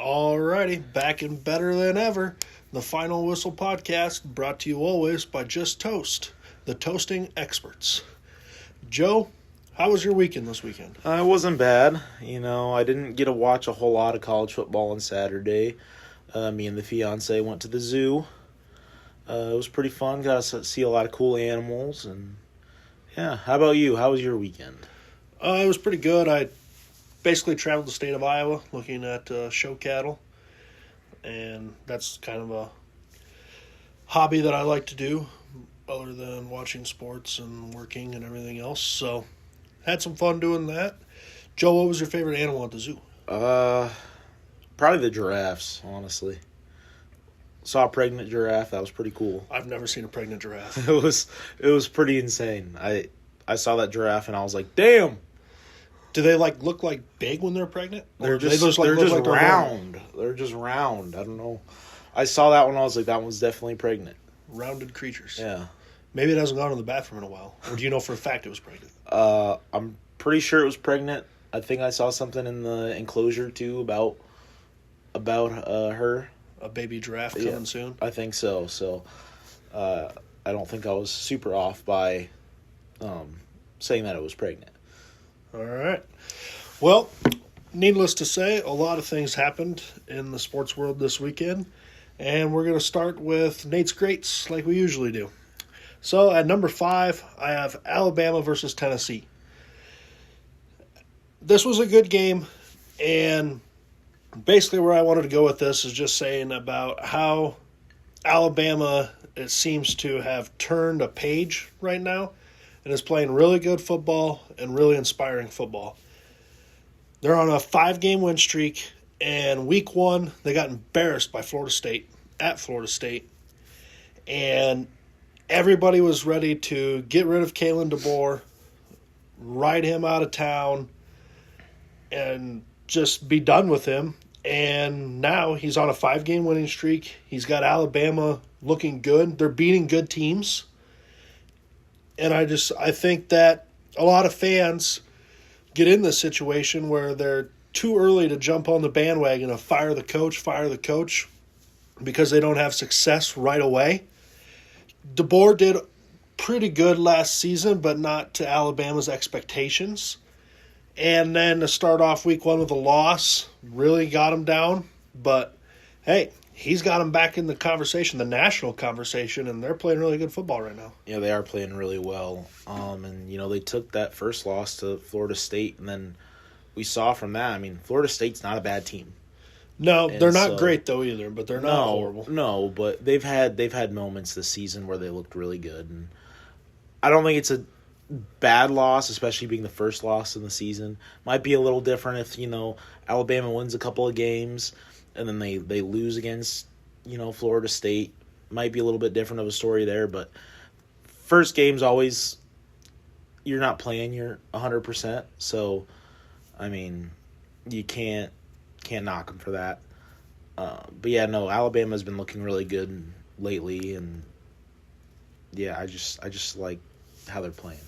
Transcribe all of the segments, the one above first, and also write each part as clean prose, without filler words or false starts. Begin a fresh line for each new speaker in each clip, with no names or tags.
Alrighty, back and better than ever. The Final Whistle podcast brought to you always by Just Toast, the toasting experts. Joe, how was your weekend this weekend?
It wasn't bad. I didn't get to watch a whole lot of college football on Saturday. Me and the fiance went to the zoo. It was pretty fun. Got to see a lot of cool animals. And yeah, how about you? How was your weekend?
It was pretty good. I basically traveled the state of Iowa looking at show cattle. And that's kind of a hobby that I like to do other than watching sports and working and everything else. So had some fun doing that. Joe, what was your favorite animal at the zoo?
Probably the giraffes, honestly. Saw a pregnant giraffe. That was pretty cool.
I've never seen a pregnant giraffe.
It was pretty insane. I saw that giraffe and I was like, damn.
Do they look like big when they're pregnant?
They're just round. They're just round. I don't know. I saw that one. I was like, that one's definitely pregnant.
Rounded creatures.
Yeah.
Maybe it hasn't gone to the bathroom in a while. Or do you know for a fact it was pregnant?
I'm pretty sure it was pregnant. I think I saw something in the enclosure too about her.
A baby giraffe coming soon?
I think so. So I don't think I was super off by saying that it was pregnant.
All right. Well, needless to say, a lot of things happened in the sports world this weekend. And we're going to start with Nate's Greats like we usually do. So at number 5, I have Alabama versus Tennessee. This was a good game, and basically where I wanted to go with this is just saying about how Alabama, it seems to have turned a page right now and is playing really good football and really inspiring football. They're on a 5-game win streak, and week 1 they got embarrassed by Florida State at Florida State, and everybody was ready to get rid of Kalen DeBoer, ride him out of town, and just be done with him. And now he's on a 5-game winning streak. He's got Alabama looking good. They're beating good teams. And I think that a lot of fans get in this situation where they're too early to jump on the bandwagon of fire the coach, because they don't have success right away. DeBoer did pretty good last season, but not to Alabama's expectations. And then to start off week 1 with a loss really got him down. But, hey, he's got him back in the conversation, the national conversation, and they're playing really good football right now.
Yeah, they are playing really well. And, they took that first loss to Florida State, and then we saw from that, Florida State's not a bad team.
No, they're not great, though, either, but they're not horrible.
No, but they've had moments this season where they looked really good. And I don't think it's a bad loss, especially being the first loss in the season. Might be a little different if, Alabama wins a couple of games and then they lose against, Florida State. Might be a little bit different of a story there, but first game's always, you're not playing your 100%. So, you can't knock them for that. But yeah, no, Alabama's been looking really good lately, and yeah, I just like how they're playing.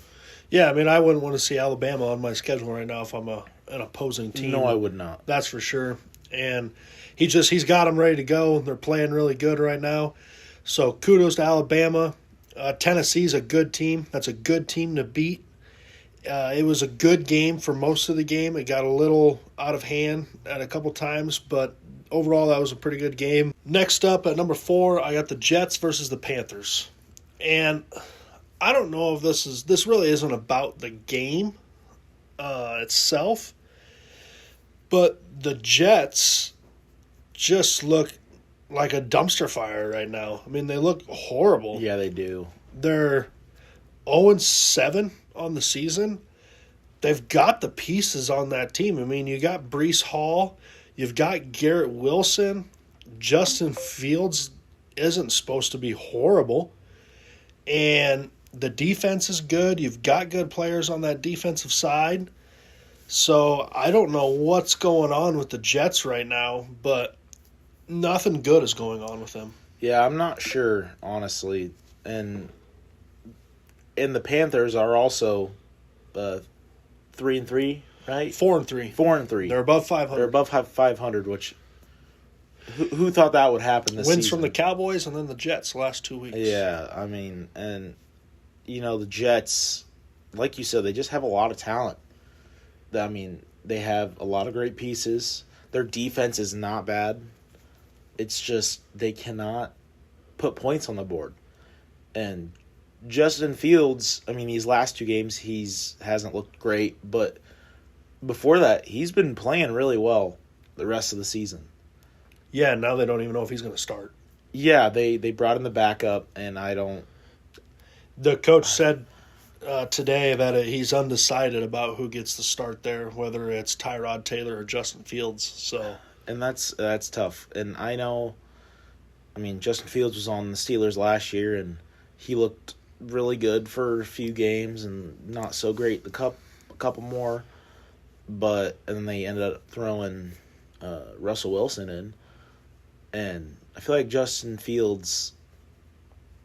Yeah, I wouldn't want to see Alabama on my schedule right now if I'm an opposing team.
No, I would not.
That's for sure. And he's got them ready to go. They're playing really good right now. So kudos to Alabama. Tennessee's a good team. That's a good team to beat. It was a good game for most of the game. It got a little out of hand at a couple times, but overall that was a pretty good game. Next up at number 4, I got the Jets versus the Panthers. And I don't know if this really isn't about the game itself, but the Jets just look like a dumpster fire right now. They look horrible.
Yeah, they do.
They're 0-7 on the season. They've got the pieces on that team. You got Breece Hall, you've got Garrett Wilson, Justin Fields isn't supposed to be horrible, and the defense is good. You've got good players on that defensive side. So I don't know what's going on with the Jets right now, but nothing good is going on with them.
Yeah, I'm not sure, honestly. And the Panthers are also 3-3, right?
4-3.
4-3.
They're above 500.
They're above 500, which Who thought that would happen this
Wins
season?
from the Cowboys and then the Jets the last 2 weeks.
Yeah, I mean, and, the Jets, like you said, they just have a lot of talent. I mean, they have a lot of great pieces. Their defense is not bad. It's just they cannot put points on the board. And Justin Fields, I mean, these last 2 games, hasn't looked great, but before that, he's been playing really well the rest of the season.
Yeah, now they don't even know if he's going to start.
Yeah, they brought in the backup, and
The coach said today that he's undecided about who gets the start there, whether it's Tyrod Taylor or Justin Fields. So,
and that's tough. And I know, I mean, Justin Fields was on the Steelers last year, and he looked really good for a few games and not so great a couple more. And then they ended up throwing Russell Wilson in. And I feel like Justin Fields,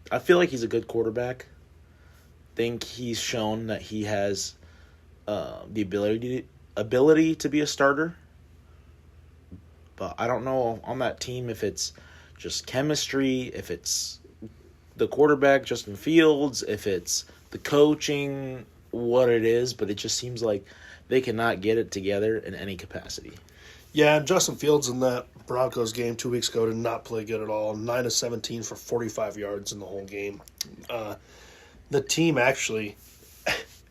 I feel like he's a good quarterback. Think he's shown that he has the ability to be a starter. But I don't know on that team if it's just chemistry, if it's the quarterback, Justin Fields, if it's the coaching, what it is. But it just seems like they cannot get it together in any capacity.
yeah, and Justin Fields in that Broncos game 2 weeks ago did not play good at all. 9 of 17 for 45 yards in the whole game. The team actually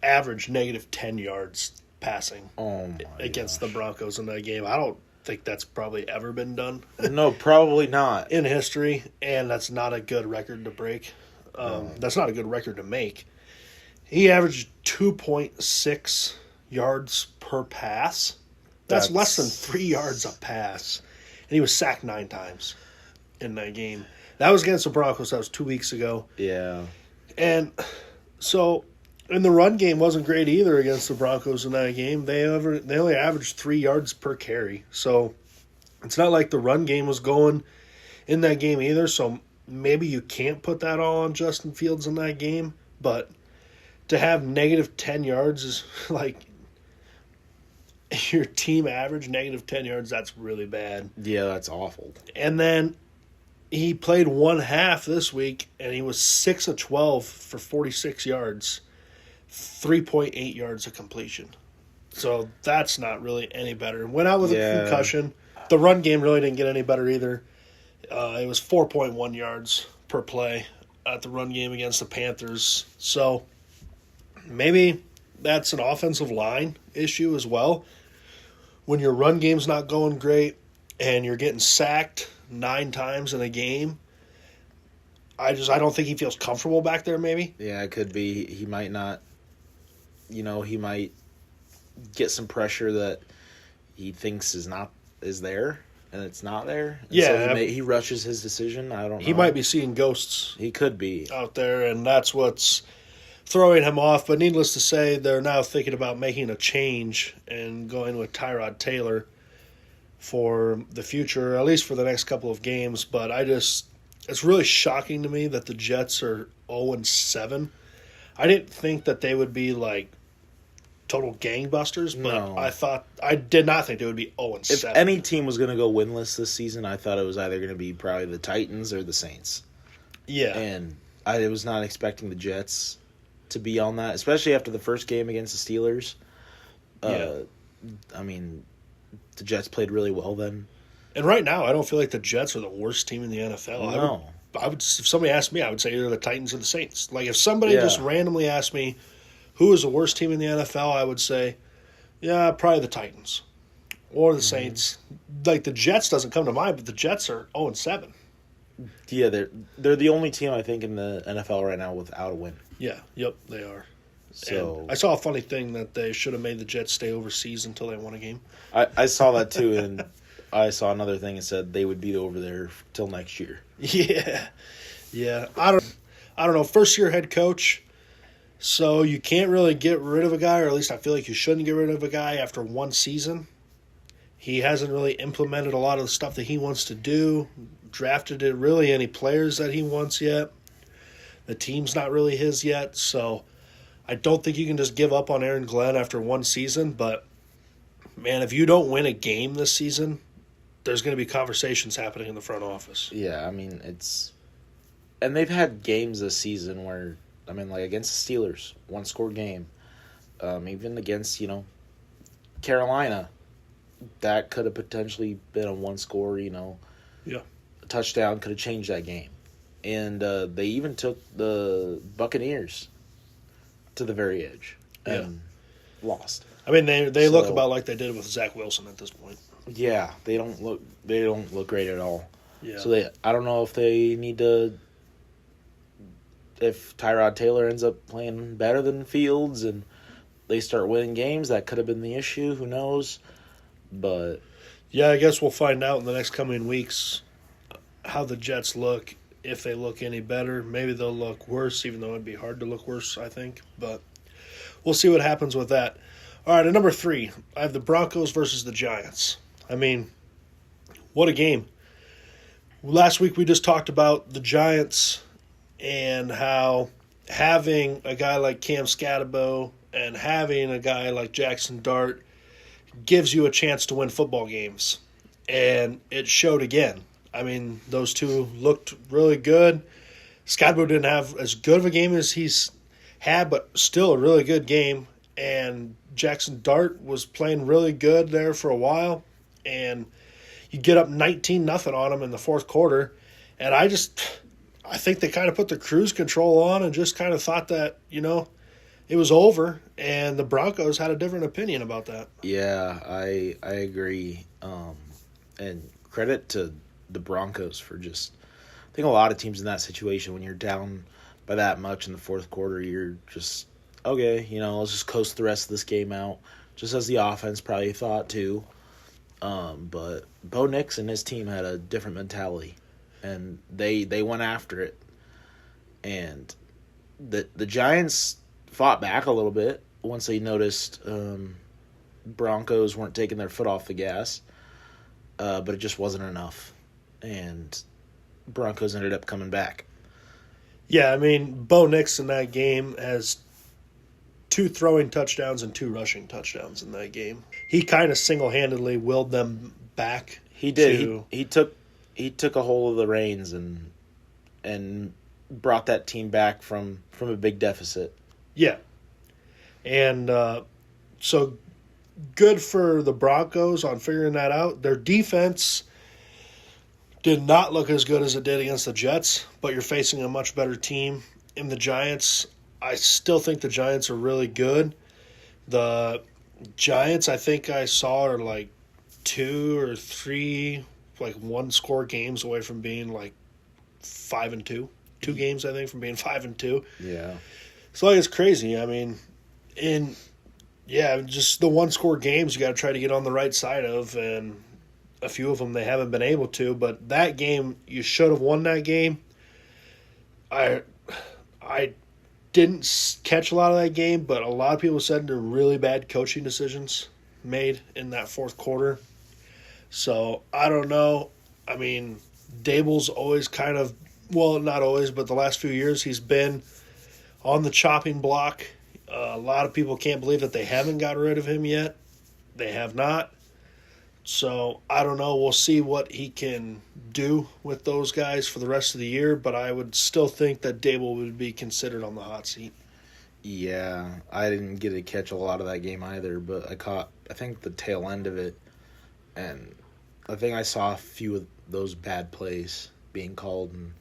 averaged negative 10 yards passing against the Broncos in that game. I don't think that's probably ever been done.
No, probably not.
In history, and that's not a good record to break. That's not a good record to make. He averaged 2.6 yards per pass. That's less than 3 yards a pass. And he was sacked 9 times in that game. That was against the Broncos. That was 2 weeks ago.
Yeah.
And so, and the run game wasn't great either against the Broncos in that game. They only averaged 3 yards per carry. So it's not like the run game was going in that game either. So maybe you can't put that all on Justin Fields in that game. But to have negative 10 yards is like your team average negative 10 yards. That's really bad.
Yeah, that's awful.
And then he played one half this week, and he was 6 of 12 for 46 yards, 3.8 yards of completion. So that's not really any better. Went out with a concussion. The run game really didn't get any better either. It was 4.1 yards per play at the run game against the Panthers. So maybe that's an offensive line issue as well. When your run game's not going great and you're getting sacked 9 times in a game, I don't think he feels comfortable back there maybe.
Yeah, it could be. He might not, he might get some pressure that he thinks is there, and it's not there. And
yeah.
So he rushes his decision. I don't know.
He might be seeing ghosts.
He could be.
Out there, and that's what's throwing him off. But needless to say, they're now thinking about making a change and going with Tyrod Taylor for the future, at least for the next couple of games. But it's really shocking to me that the Jets are 0-7. I didn't think that they would be like total gangbusters, but
No.
I did not think they would be 0-7.
If any team was going to go winless this season, I thought it was either going to be probably the Titans or the Saints.
Yeah.
And I was not expecting the Jets to be on that, especially after the first game against the Steelers. I mean, the Jets played really well then.
And right now, I don't feel like the Jets are the worst team in the NFL.
No.
I would, if somebody asked me, I would say either the Titans or the Saints. Like, if somebody just randomly asked me who is the worst team in the NFL, I would say, yeah, probably the Titans or the Saints. Like, the Jets doesn't come to mind, but the Jets are 0-7.
Yeah, they're the only team, I think, in the NFL right now without a win.
Yeah, yep, they are.
So
and I saw a funny thing that they should have made the Jets stay overseas until they won a game.
I saw that too, and I saw another thing that said they would be over there till next year.
Yeah. I don't know. First year head coach, so you can't really get rid of a guy, or at least I feel like you shouldn't get rid of a guy after one season. He hasn't really implemented a lot of the stuff that he wants to do. Drafted really any players that he wants yet. The team's not really his yet, so I don't think you can just give up on Aaron Glenn after one season. But, man, if you don't win a game this season, there's going to be conversations happening in the front office.
Yeah, I mean, and they've had games this season where, I mean, like against the Steelers, one-score game. Even against, Carolina, that could have potentially been a one-score,
Yeah.
a touchdown could have changed that game. And they even took the Buccaneers to the very edge and lost.
I mean, they look about like they did with Zach Wilson at this point.
Yeah, they don't look great at all.
Yeah.
So I don't know if they need to, if Tyrod Taylor ends up playing better than Fields and they start winning games, that could have been the issue. Who knows? But
yeah, I guess we'll find out in the next coming weeks how the Jets look. If they look any better, maybe they'll look worse, even though it'd be hard to look worse, I think. But we'll see what happens with that. All right, at number 3, I have the Broncos versus the Giants. I mean, what a game. Last week we just talked about the Giants and how having a guy like Cam Scatterbo and having a guy like Jackson Dart gives you a chance to win football games. And it showed again. I mean, those two looked really good. Scatterbo didn't have as good of a game as he's had, but still a really good game. And Jackson Dart was playing really good there for a while. And you get up 19-0 on him in the fourth quarter. And I think they kind of put the cruise control on and just kind of thought that, it was over. And the Broncos had a different opinion about that.
yeah, I agree. And credit to the Broncos for just, I think a lot of teams in that situation, when you're down by that much in the fourth quarter, you're just, okay, let's just coast the rest of this game out, just as the offense probably thought too. But Bo Nix and his team had a different mentality, and they went after it. And the Giants fought back a little bit once they noticed Broncos weren't taking their foot off the gas, but it just wasn't enough. And Broncos ended up coming back.
Yeah, I mean, Bo Nix in that game has 2 throwing touchdowns and 2 rushing touchdowns in that game. He kind of single-handedly willed them back.
He did. He took a hold of the reins and brought that team back from a big deficit.
Yeah. And so good for the Broncos on figuring that out. Their defense did not look as good as it did against the Jets, but you're facing a much better team in the Giants. I still think the Giants are really good. The Giants, I think I saw, are like 2 or 3 one-score games away from being 5-2. 2 games, I think, from being 5-2.
Yeah.
So it's crazy. I mean, just the one-score games you got to try to get on the right side of, and a few of them they haven't been able to. But that game, you should have won that game. I didn't catch a lot of that game, but a lot of people said there were really bad coaching decisions made in that fourth quarter. So I don't know. I mean, Dable's always kind of, well, not always, but the last few years he's been on the chopping block. A lot of people can't believe that they haven't got rid of him yet. They have not. So I don't know. We'll see what he can do with those guys for the rest of the year, but I would still think that Dable would be considered on the hot seat.
Yeah, I didn't get to catch a lot of that game either, but I think, the tail end of it, and I think I saw a few of those bad plays being called, and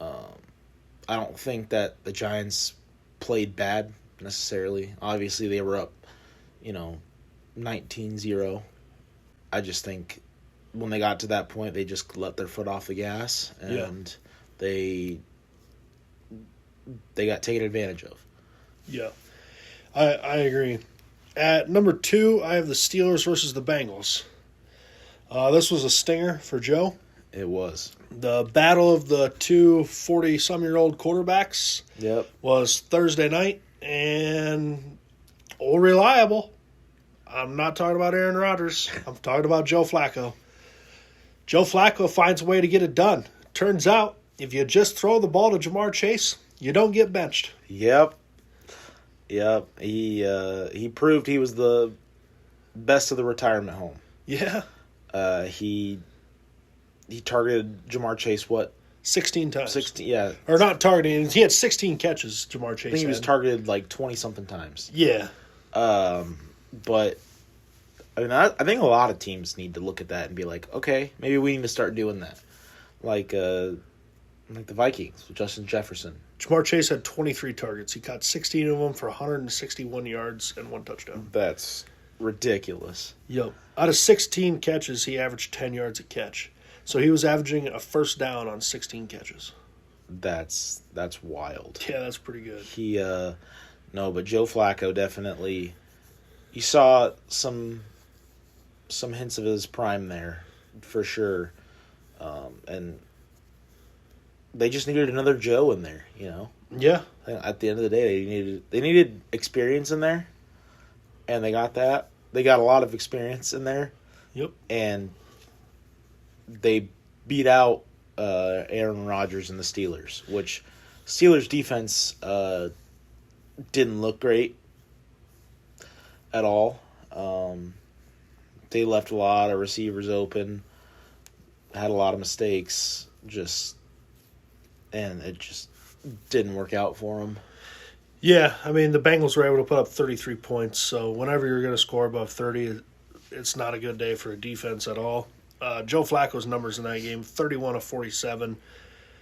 I don't think that the Giants played bad necessarily. Obviously, they were up, 19-0. I just think when they got to that point, they just let their foot off the gas, and they got taken advantage of.
Yeah, I agree. At number 2, I have the Steelers versus the Bengals. This was a stinger for Joe.
It was.
The battle of the two 40-some-year-old quarterbacks was Thursday night, and old reliable. I'm not talking about Aaron Rodgers. I'm talking about Joe Flacco. Joe Flacco finds a way to get it done. Turns out, if you just throw the ball to Jamar Chase, you don't get benched.
Yep. He proved he was the best of the retirement home.
Yeah.
He targeted Jamar Chase, what?
16 times.
16, yeah.
Or not targeting. He had 16 catches, Jamar Chase.
I think he was targeted like 20-something times.
Yeah.
But I mean, I think a lot of teams need to look at that and be like, okay, maybe we need to start doing that. Like the Vikings with Justin Jefferson.
Jamar Chase had 23 targets. He caught 16 of them for 161 yards and 1 touchdown.
That's ridiculous.
Yep. Out of 16 catches, he averaged 10 yards a catch. So he was averaging a first down on 16 catches.
That's wild.
Yeah, that's pretty good.
But Joe Flacco definitely. You saw some hints of his prime there, for sure, and they just needed another Joe in there.
Yeah.
At the end of the day, they needed experience in there, and they got that. They got a lot of experience in there.
Yep.
And they beat out Aaron Rodgers and the Steelers, which Steelers defense didn't look great at all. They left a lot of receivers open, had a lot of mistakes, and it just didn't work out for them.
Yeah, I mean, the Bengals were able to put up 33 points, so whenever you're going to score above 30, it's not a good day for a defense at all. Joe Flacco's numbers in that game, 31 of 47,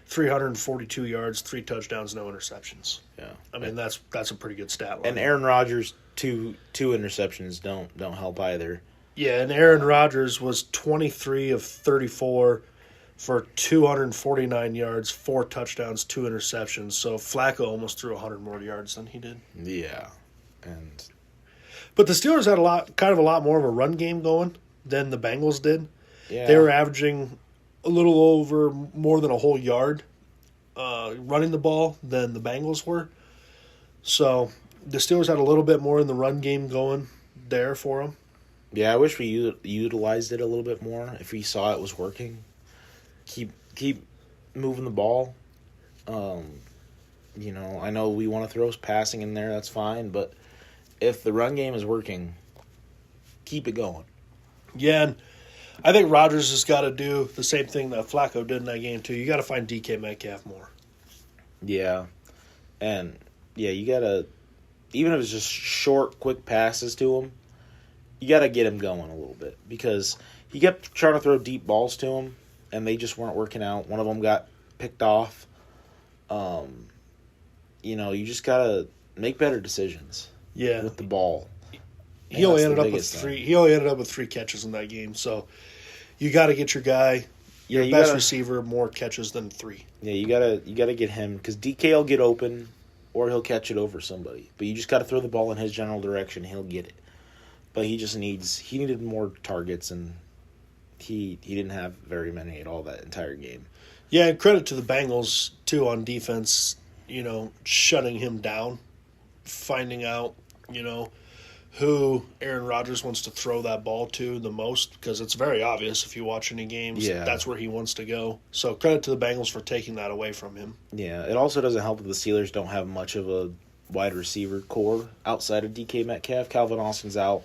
342 yards, 3 touchdowns, no interceptions.
Yeah.
I mean, that's a pretty good stat line.
And Aaron Rodgers, two interceptions don't help either.
Yeah, and Aaron Rodgers was 23 of 34 for 249 yards, 4 touchdowns, 2 interceptions. So Flacco almost threw 100 more yards than he did.
Yeah.
But the Steelers had a lot more of a run game going than the Bengals did.
Yeah.
They were averaging a little over more than a whole yard running the ball than the Bengals were. So the Steelers had a little bit more in the run game going there for them.
Yeah, I wish we utilized it a little bit more. If we saw it was working, keep moving the ball. I know we want to throw passing in there. That's fine, but if the run game is working, keep it going.
Yeah, and I think Rodgers has got to do the same thing that Flacco did in that game too. You got to find DK Metcalf more.
Yeah, and you gotta, even if it's just short, quick passes to him, you gotta get him going a little bit because he kept trying to throw deep balls to him, and they just weren't working out. One of them got picked off. You just gotta make better decisions.
Yeah,
with the ball.
He only ended up with 3. He only ended up with 3 catches in that game. So you got to get your guy, your best receiver, more catches than 3.
Yeah, you gotta get him because DK will get open, or he'll catch it over somebody. But you just got to throw the ball in his general direction. He'll get it. But he needed more targets, and he didn't have very many at all that entire game.
Yeah, and credit to the Bengals too on defense. Shutting him down, finding out who Aaron Rodgers wants to throw that ball to the most, because it's very obvious if you watch any games, that's where he wants to go. So credit to the Bengals for taking that away from him.
Yeah, it also doesn't help that the Steelers don't have much of a wide receiver core outside of DK Metcalf. Calvin Austin's out.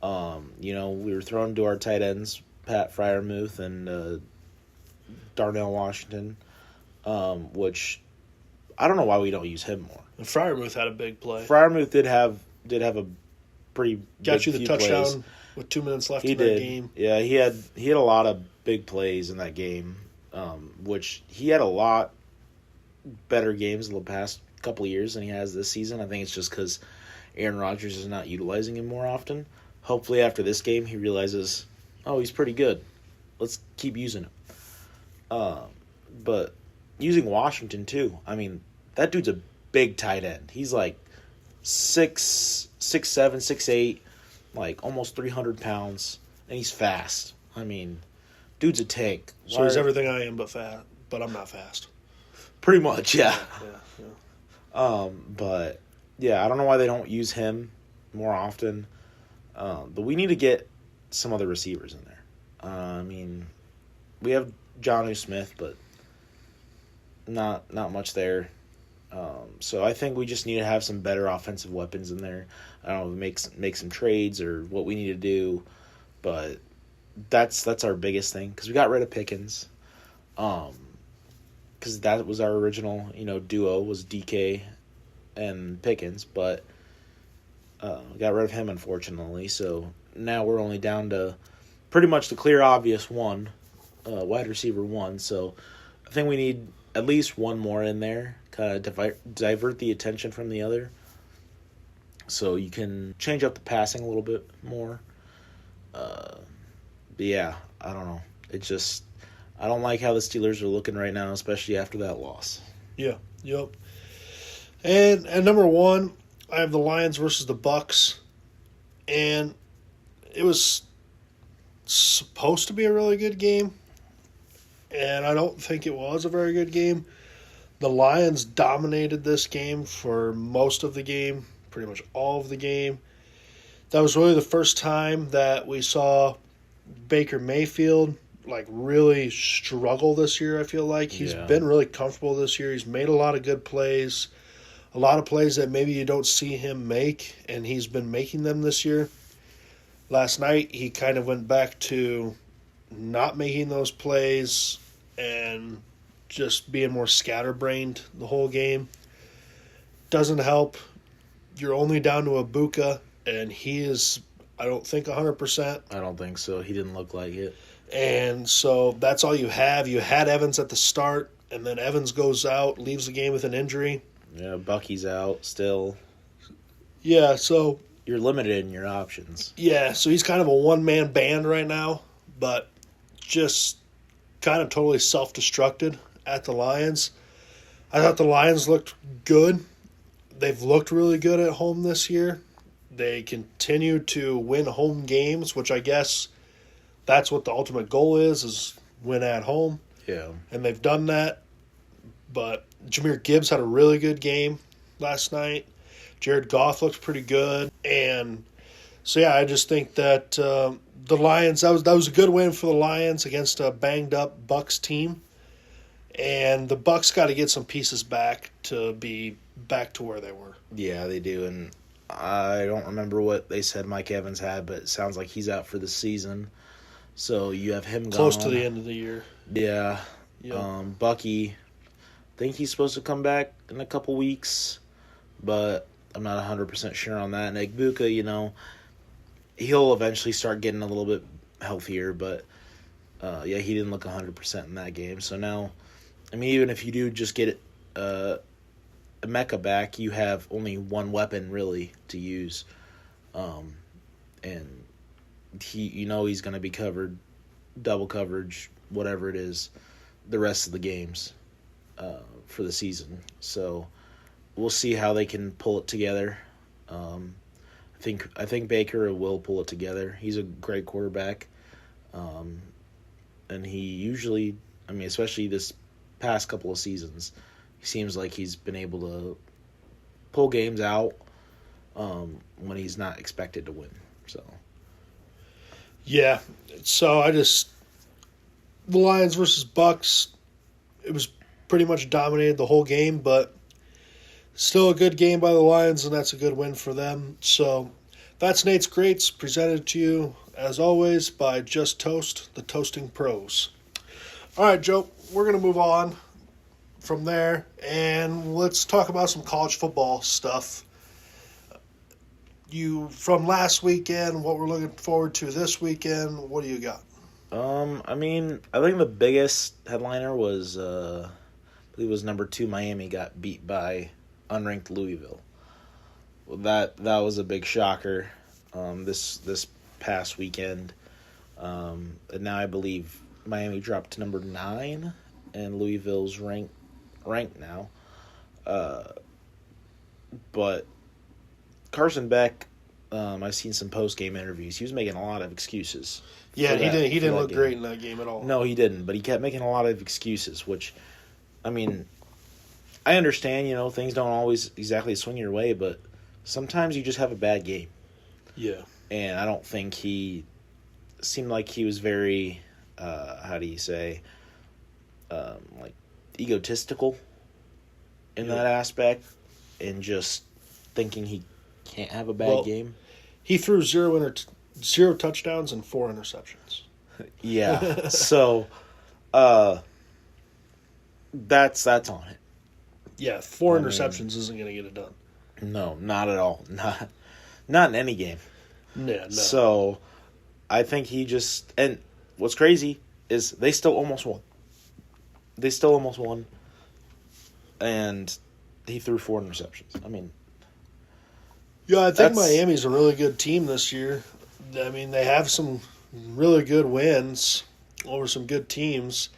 We were throwing to our tight ends, Pat Freiermuth and Darnell Washington, which I don't know why we don't use him more.
And Freiermuth had a big play.
Freiermuth did have a pretty
got you the touchdown
plays.
With 2 minutes left in that game.
Yeah, he had a lot of big plays in that game, which he had a lot better games in the past couple of years than he has this season. I think it's just because Aaron Rodgers is not utilizing him more often. Hopefully after this game he realizes, he's pretty good. Let's keep using him. But using Washington too. I mean, that dude's a big tight end. He's like 6'7", 6'8", like almost 300 pounds, and he's fast. I mean, dude's a tank.
So he's everything I am but fast, but I'm not fast.
Pretty much, yeah.
Yeah.
But yeah, I don't know why they don't use him more often. But we need to get some other receivers in there. I mean, we have Jonnu Smith, but not much there. So I think we just need to have some better offensive weapons in there. I don't know if make some trades or what we need to do, but that's our biggest thing because we got rid of Pickens, because that was our original duo was DK and Pickens, but got rid of him unfortunately. So now we're only down to pretty much the clear obvious one, wide receiver one. So I think we need at least one more in there, kind of divert the attention from the other, so you can change up the passing a little bit more. But yeah, I don't know. I don't like how the Steelers are looking right now, especially after that loss.
Yeah, yep. And at number one, I have the Lions versus the Bucks, and it was supposed to be a really good game, and I don't think it was a very good game. The Lions dominated this game for most of the game, pretty much all of the game. That was really the first time that we saw Baker Mayfield really struggle this year. I feel like he's been really comfortable this year. He's made a lot of good plays, a lot of plays that maybe you don't see him make, and he's been making them this year. Last night he kind of went back to not making those plays and just being more scatterbrained the whole game. Doesn't help. You're only down to Ibuka, and he is, I don't think, 100%.
I don't think so. He didn't look like it.
And so that's all you have. You had Evans at the start, and then Evans goes out, leaves the game with an injury.
Yeah, Bucky's out still.
Yeah, so
you're limited in your options.
Yeah, so he's kind of a one-man band right now, but just kind of totally self-destructed at the Lions. I thought the Lions looked good. They've looked really good at home this year. They continue to win home games, which I guess that's what the ultimate goal is win at home.
Yeah.
And they've done that. But Jahmyr Gibbs had a really good game last night. Jared Goff looked pretty good. And so, yeah, I just think that the Lions, that was a good win for the Lions against a banged-up Bucks team. And the Bucks got to get some pieces back to be back to where they were.
Yeah, they do. And I don't remember what they said Mike Evans had, but it sounds like he's out for the season. So you have him
close
gone.
To the end of the year.
Yeah.
Yep.
Bucky, I think he's supposed to come back in a couple weeks, but I'm not 100% sure on that. And Ibuka, he'll eventually start getting a little bit healthier, but he didn't look 100% in that game. So now, even if you do just get Emeka back, you have only one weapon really to use, and he's going to be covered, double coverage, whatever it is, the rest of the games for the season. So we'll see how they can pull it together. I think Baker will pull it together. He's a great quarterback, and he usually, especially this past couple of seasons, he seems like he's been able to pull games out when he's not expected to win. So.
Yeah, so the Lions versus Bucks, it was pretty much dominated the whole game, but still a good game by the Lions, and that's a good win for them. So that's Nate's Greats, presented to you, as always, by Just Toast, the Toasting Pros. All right, Joe, we're going to move on from there, and let's talk about some college football stuff. From last weekend, what we're looking forward to this weekend, what do you got?
I think the biggest headliner was, I believe it was number 2 Miami got beat by unranked Louisville. Well, that was a big shocker this past weekend. And now I believe Miami dropped to number 9, and Louisville's ranked now. But Carson Beck, I've seen some post-game interviews. He was making a lot of excuses.
Yeah, he didn't look great in that game at all.
No, he didn't, but he kept making a lot of excuses, which, I understand, things don't always exactly swing your way, but sometimes you just have a bad game.
Yeah.
And I don't think he seemed like he was very, egotistical in that aspect, and just thinking he can't have a bad game.
He threw 0 touchdowns and 4 interceptions.
Yeah. So, that's on it.
Yeah, 4 interceptions isn't going to get it done.
No, not at all. Not in any game.
Yeah, no.
So, I think he just, and what's crazy is they still almost won. And he threw 4 interceptions. I mean,
yeah, I think Miami's a really good team this year. I mean, they have some really good wins over some good teams.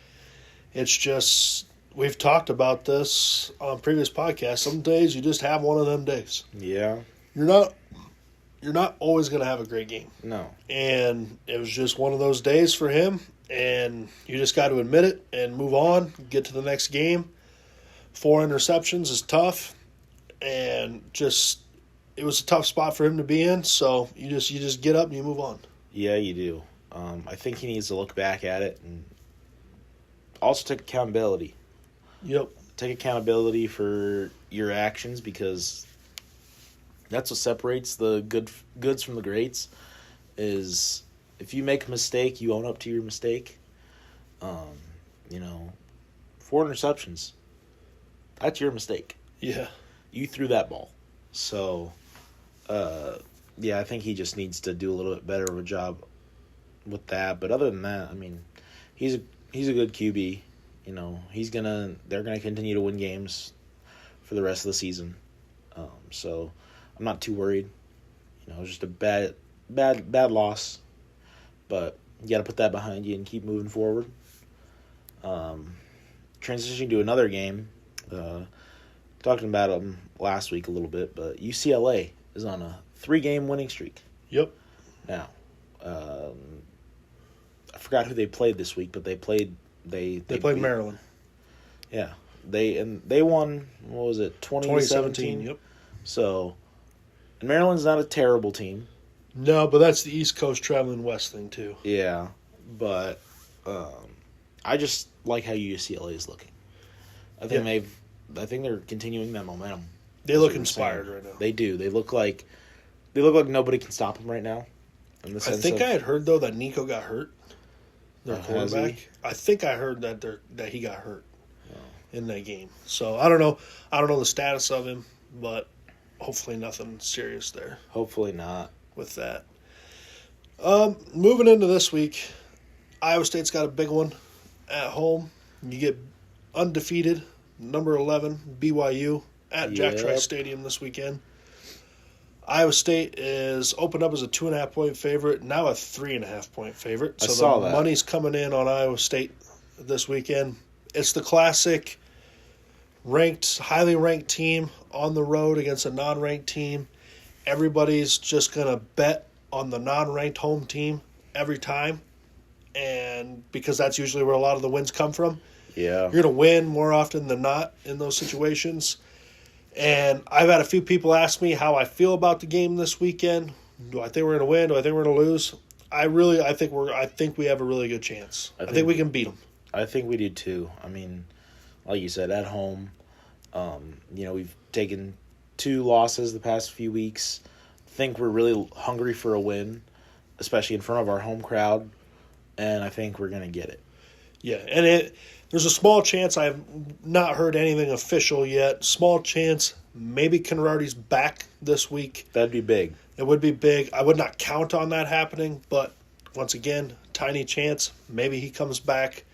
It's just, we've talked about this on previous podcasts. Some days you just have one of them days.
yeah,
You're not always going to have a great game.
no.
And it was just one of those days for him, and you just got to admit it and move on, get to the next game. 4 interceptions is tough, and just it was a tough spot for him to be in, so you just get up and you move on.
Yeah, you do. I think he needs to look back at it and also take accountability.
Yep.
Take accountability for your actions, because that's what separates the goods from the greats. Is if you make a mistake, you own up to your mistake. 4 interceptions. That's your mistake.
Yeah.
You threw that ball. So, yeah, I think he just needs to do a little bit better of a job with that. But other than that, I mean, he's a good QB. They're gonna continue to win games for the rest of the season. So I'm not too worried. It was just a bad loss, but you got to put that behind you and keep moving forward. Transitioning to another game, talking about them last week a little bit, but UCLA is on a 3-game winning streak.
Yep.
Now, I forgot who they played this week, but they played
Maryland.
Yeah, they won. What was it? 2017.
Yep.
So, and Maryland's not a terrible team.
No, but that's the East Coast traveling west thing too.
Yeah, but I just like how UCLA is looking. I think they're continuing that momentum.
They look inspired right now.
They do. They look like nobody can stop them right now. I
had heard though that Nico got hurt. Their quarterback. I think I heard that he got hurt in that game. So I don't know. I don't know the status of him, but hopefully nothing serious there.
Hopefully not.
With that. Moving into this week, Iowa State's got a big one at home. You get undefeated, number 11, BYU, at Jack Trice Stadium this weekend. Iowa State is opened up as a 2.5-point favorite, now a 3.5-point favorite. So
I saw that.
Money's coming in on Iowa State this weekend. It's the classic highly ranked team on the road against a non-ranked team. Everybody's just going to bet on the non-ranked home team every time, and because that's usually where a lot of the wins come from.
Yeah.
You're going to win more often than not in those situations. And I've had a few people ask me how I feel about the game this weekend. Do I think we're going to win? Do I think we're going to lose? I think we have a really good chance. I think we can beat them.
I think we do too. I mean, like you said, at home, we've taken 2 losses the past few weeks. I think we're really hungry for a win, especially in front of our home crowd, and I think we're going to get it.
Yeah, and there's a small chance, I have not heard anything official yet, small chance maybe Conradi's back this week.
That'd be big.
It would be big. I would not count on that happening, but once again, tiny chance. Maybe he comes back.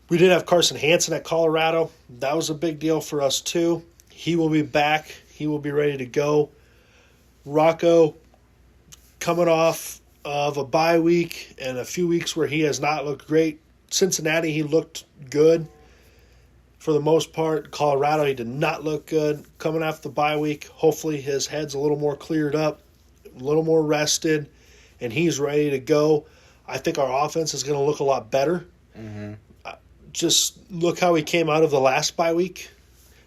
We did have Carson Hansen at Colorado. That was a big deal for us too. He will be back. He will be ready to go. Rocco coming off of a bye week and a few weeks where he has not looked great. Cincinnati, he looked good for the most part. Colorado, he did not look good. Coming off the bye week, hopefully his head's a little more cleared up, a little more rested, and he's ready to go. I think our offense is going to look a lot better.
Mm-hmm.
Just look how he came out of the last bye week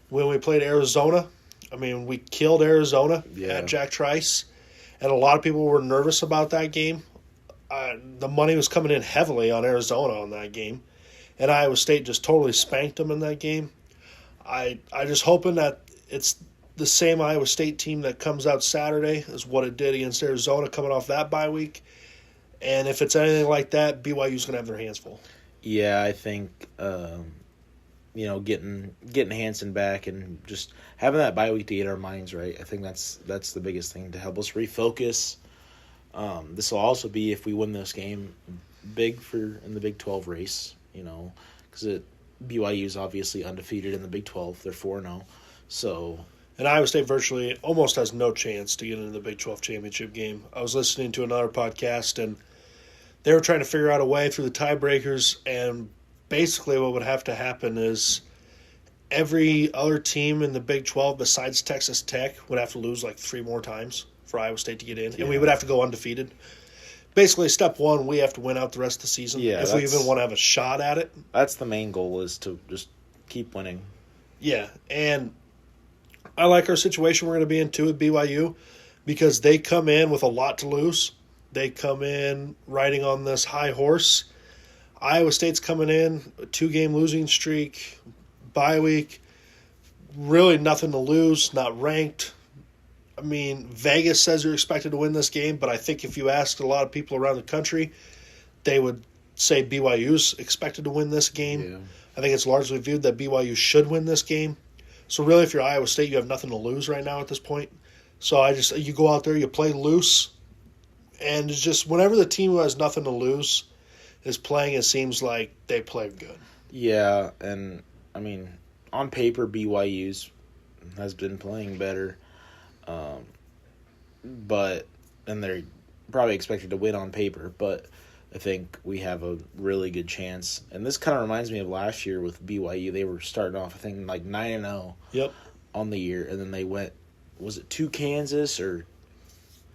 when we played Arizona. I mean, we killed Arizona at Jack Trice, and a lot of people were nervous about that game. The money was coming in heavily on Arizona on that game, and Iowa State just totally spanked them in that game. I just hoping that it's the same Iowa State team that comes out Saturday as what it did against Arizona coming off that bye week, And if it's anything like that, BYU's going to have their hands full.
Yeah, I think getting Hansen back and just having that bye week to get our minds right. I think that's the biggest thing to help us refocus. This will also be, if we win this game, big in the Big 12 race. Because BYU is obviously undefeated in the Big 12. They're 4-0. So.
And Iowa State virtually almost has no chance to get into the Big 12 championship game. I was listening to another podcast, and they were trying to figure out a way through the tiebreakers, and basically what would have to happen is every other team in the Big 12 besides Texas Tech would have to lose like 3 more times for Iowa State to get in, and we would have to go undefeated. Basically, step one, we have to win out the rest of the season if we even want to have a shot at it.
That's the main goal, is to just keep winning.
Yeah, and I like our situation we're going to be in, too, with BYU, because they come in with a lot to lose. They come in riding on this high horse. Iowa State's coming in, a 2-game losing streak, bye week, really nothing to lose, not ranked. I mean, Vegas says you're expected to win this game, but I think if you asked a lot of people around the country, they would say BYU's expected to win this game.
Yeah.
I think it's largely viewed that BYU should win this game. So really, if you're Iowa State, you have nothing to lose right now at this point. So you go out there, you play loose, and it's just whenever the team who has nothing to lose is playing, it seems like they play good.
Yeah, and I mean, on paper, BYU's has been playing better, and they're probably expected to win on paper, but I think we have a really good chance. And this kind of reminds me of last year with BYU. They were starting off, I think, like 9-0 on the year, and then they went, was it to Kansas, or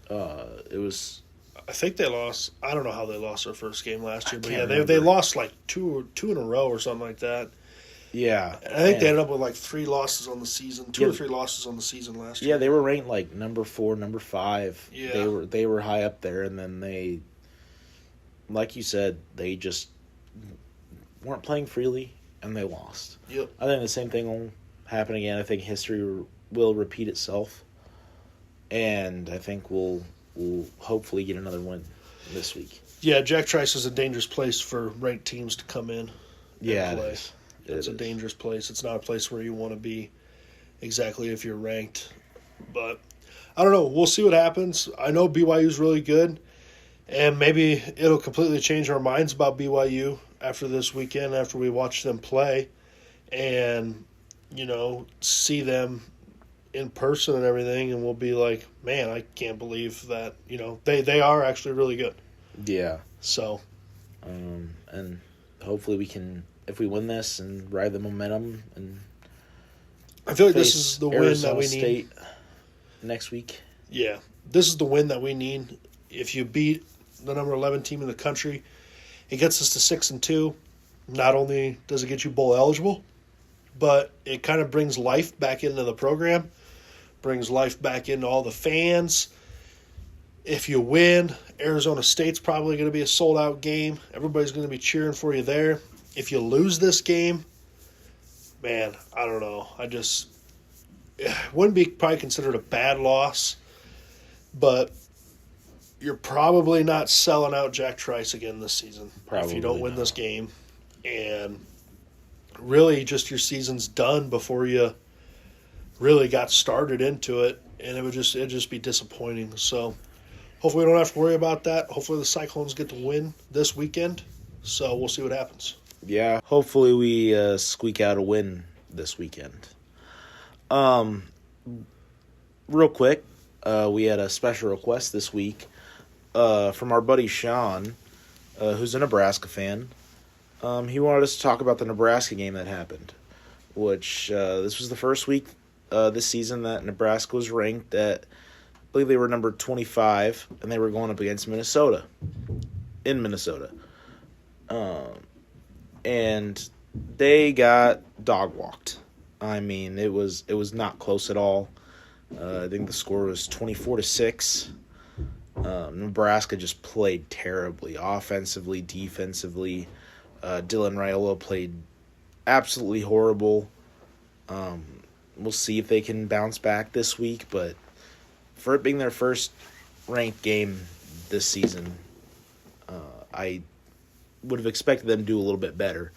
it was...
I think they lost. I don't know how they lost their first game last year, but yeah, they lost like two in a row or something like that.
Yeah,
and I think they ended up with like 3 losses on the season, 2 or 3 losses on the season last year.
Yeah, they were ranked like number 4, number 5.
Yeah,
they were high up there, and then they, like you said, they just weren't playing freely, and they lost.
Yep.
I think the same thing will happen again. I think history will repeat itself, and I think we'll hopefully get another win this week.
Yeah, Jack Trice is a dangerous place for ranked teams to come in.
Yeah,
play. It's a dangerous place. It's not a place where you want to be exactly if you're ranked. But I don't know. We'll see what happens. I know BYU's really good, and maybe it'll completely change our minds about BYU after this weekend, after we watch them play and, see them in person and everything, and we'll be like, man, I can't believe that, they are actually really good.
Yeah.
So.
And hopefully we can, if we win this, and ride the momentum, and
I feel like this is the win that we
need next week.
Yeah. This is the win that we need. If you beat the number 11 team in the country, it gets us to 6-2. Not only does it get you bowl eligible, but it kind of brings life back into the program, brings life back into all the fans. If you win, Arizona State's probably going to be a sold-out game. Everybody's going to be cheering for you there. If you lose this game, man, I don't know. It wouldn't be probably considered a bad loss, but you're probably not selling out Jack Trice again this season if you don't win this game. And really just your season's done before you really got started into it, and it'd just be disappointing. So hopefully we don't have to worry about that. Hopefully the Cyclones get to win this weekend, so we'll see what happens.
Yeah, hopefully we squeak out a win this weekend. Real quick, we had a special request this week from our buddy Sean, who's a Nebraska fan. He wanted us to talk about the Nebraska game that happened, which this was the first week this season that Nebraska was ranked at, I believe they were number 25, and they were going up against Minnesota, in Minnesota. And they got dog-walked. I mean, it was not close at all. I think the score was 24-6. Nebraska just played terribly, offensively, defensively. Dylan Raiola played absolutely horrible. We'll see if they can bounce back this week, but for it being their first ranked game this season, I would have expected them to do a little bit better.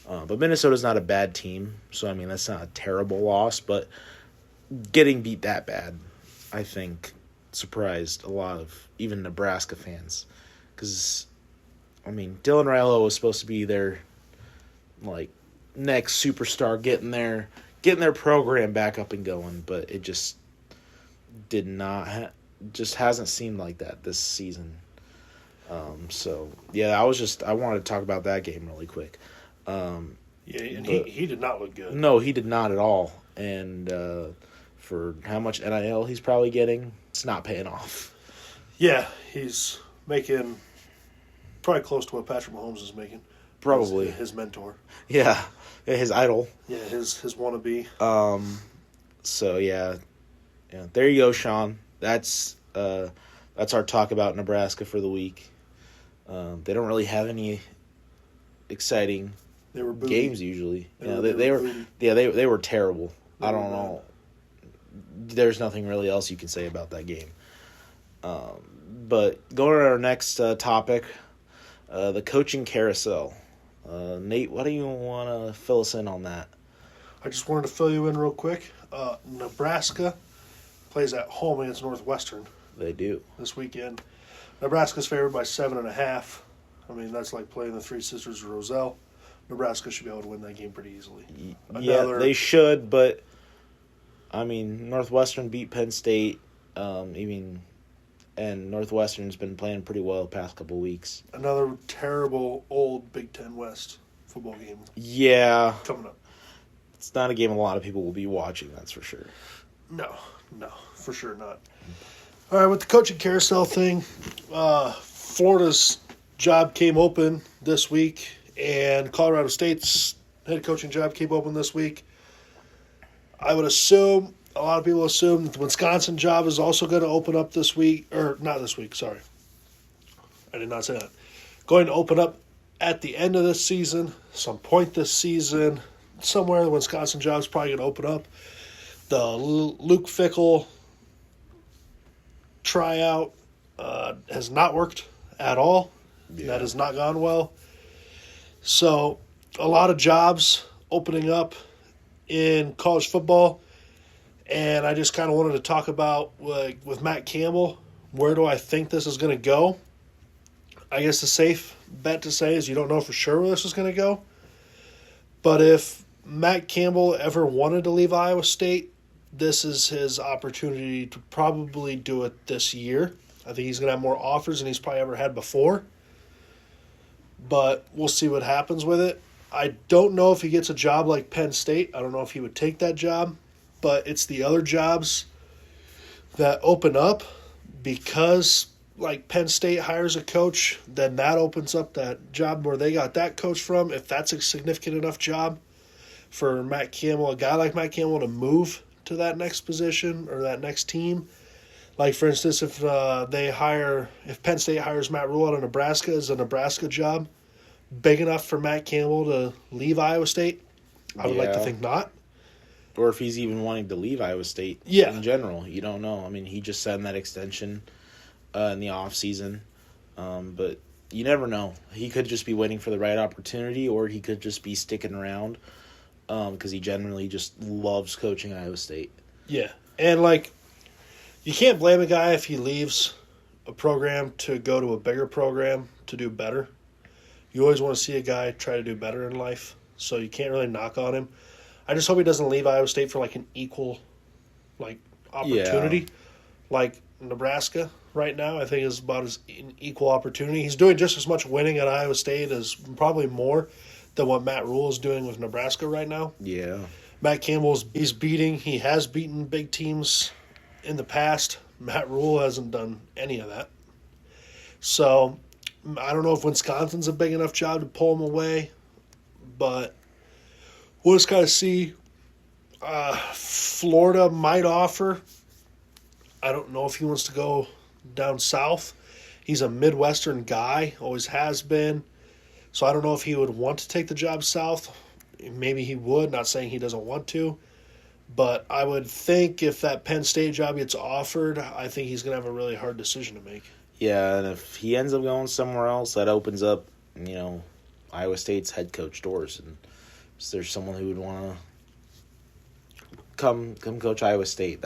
But Minnesota's not a bad team, so I mean that's not a terrible loss. But getting beat that bad, I think, surprised a lot of even Nebraska fans, because I mean Dylan Raiola was supposed to be their like next superstar, getting their program back up and going, but it just did not just hasn't seemed like that this season. So yeah, I wanted to talk about that game really quick.
Yeah, and he did not look good.
No, he did not at all. And for how much NIL he's probably getting, it's not paying off.
Yeah, he's making probably close to what Patrick Mahomes is making.
Probably
his mentor.
Yeah, his idol.
Yeah, his wannabe.
So yeah, there you go, Sean. That's our talk about Nebraska for the week. They don't really have any exciting games usually. They were terrible. I don't know. There's nothing really else you can say about that game. But going to our next topic, the coaching carousel. Nate, what do you want to fill us in on that?
I just wanted to fill you in real quick. Nebraska plays at home against Northwestern.
They do
this weekend. Nebraska's favored by 7.5. I mean, that's like playing the Three Sisters of Roselle. Nebraska should be able to win that game pretty easily.
They should, but I mean, Northwestern beat Penn State, and Northwestern's been playing pretty well the past couple of weeks.
Another terrible old Big Ten West football game.
Yeah,
coming up.
It's not a game a lot of people will be watching, that's for sure.
No, for sure not. All right, with the coaching carousel thing, Florida's job came open this week, and Colorado State's head coaching job came open this week. I would assume, a lot of people assume, that the Wisconsin job is also going to open up this week, or not this week, sorry. I did not say that. Going to open up at the end of this season, some point this season, somewhere the Wisconsin job's probably going to open up. The Luke Fickell tryout has not worked at all. Yeah. That has not gone well. So a lot of jobs opening up in college football, and I just kind of wanted to talk about, like, with Matt Campbell, where do I think this is going to go? I guess the safe bet to say is you don't know for sure where this is going to go. But if Matt Campbell ever wanted to leave Iowa State, this is his opportunity to probably do it this year. I think he's going to have more offers than he's probably ever had before. But we'll see what happens with it. I don't know if he gets a job like Penn State. I don't know if he would take that job. But it's the other jobs that open up because, like, Penn State hires a coach, then that opens up that job where they got that coach from. If that's a significant enough job for Matt Campbell, a guy like Matt Campbell, to move to that next position or that next team. Like, for instance, if Penn State hires Matt Rule out of Nebraska, is a Nebraska job big enough for Matt Campbell to leave Iowa State? I would like to think not.
Or if he's even wanting to leave Iowa State in general. You don't know. I mean, he just signed that extension in the offseason. But you never know. He could just be waiting for the right opportunity, or he could just be sticking around because he generally just loves coaching Iowa State.
Yeah. And, like, you can't blame a guy if he leaves a program to go to a bigger program to do better. You always want to see a guy try to do better in life, so you can't really knock on him. I just hope he doesn't leave Iowa State for, like, an equal, like, opportunity. Yeah. Like Nebraska right now, I think is about an equal opportunity. He's doing just as much winning at Iowa State as probably more than what Matt Rule is doing with Nebraska right now.
Yeah.
Matt Campbell he has beaten big teams in the past. Matt Rule hasn't done any of that. So I don't know if Wisconsin's a big enough job to pull him away, but we'll just kind of see. Florida might offer. I don't know if he wants to go down south. He's a Midwestern guy, always has been. So I don't know if he would want to take the job south. Maybe he would, not saying he doesn't want to. But I would think if that Penn State job gets offered, I think he's going to have a really hard decision to make.
Yeah, and if he ends up going somewhere else, that opens up, Iowa State's head coach doors, and if there's someone who would want to come coach Iowa State.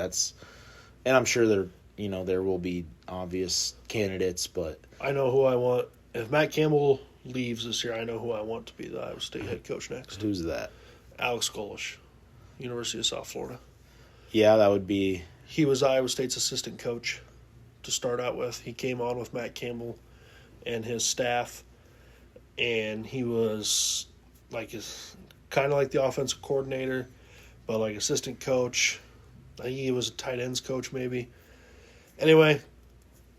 And I'm sure there will be obvious candidates, but
I know who I want. If Matt Campbell leaves this year, I know who I want to be the Iowa State head coach next.
Who's that?
Alex Golesh, University of South Florida.
Yeah, that would be.
He was Iowa State's assistant coach to start out with. He came on with Matt Campbell and his staff, and he was kind of like the offensive coordinator, but like assistant coach. I think he was a tight ends coach maybe. Anyway,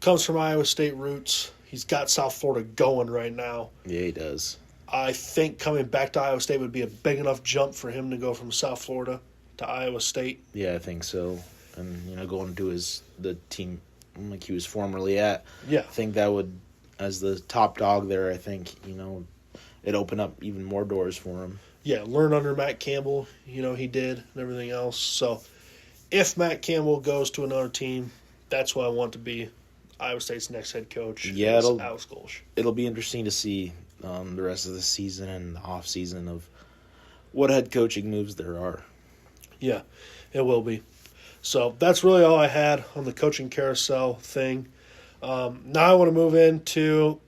comes from Iowa State roots. He's got South Florida going right now.
Yeah, he does.
I think coming back to Iowa State would be a big enough jump for him to go from South Florida to Iowa State.
Yeah, I think so. And, going to the team like he was formerly at.
Yeah.
I think that would, as the top dog there, I think, it opened up even more doors for him.
Yeah, learn under Matt Campbell, he did and everything else. So if Matt Campbell goes to another team, that's who I want to be Iowa State's next head coach.
Yeah,
Alex Golesh.
It'll be interesting to see the rest of the season and the off season of what head coaching moves there are.
Yeah, it will be. So that's really all I had on the coaching carousel thing. Now I want to move into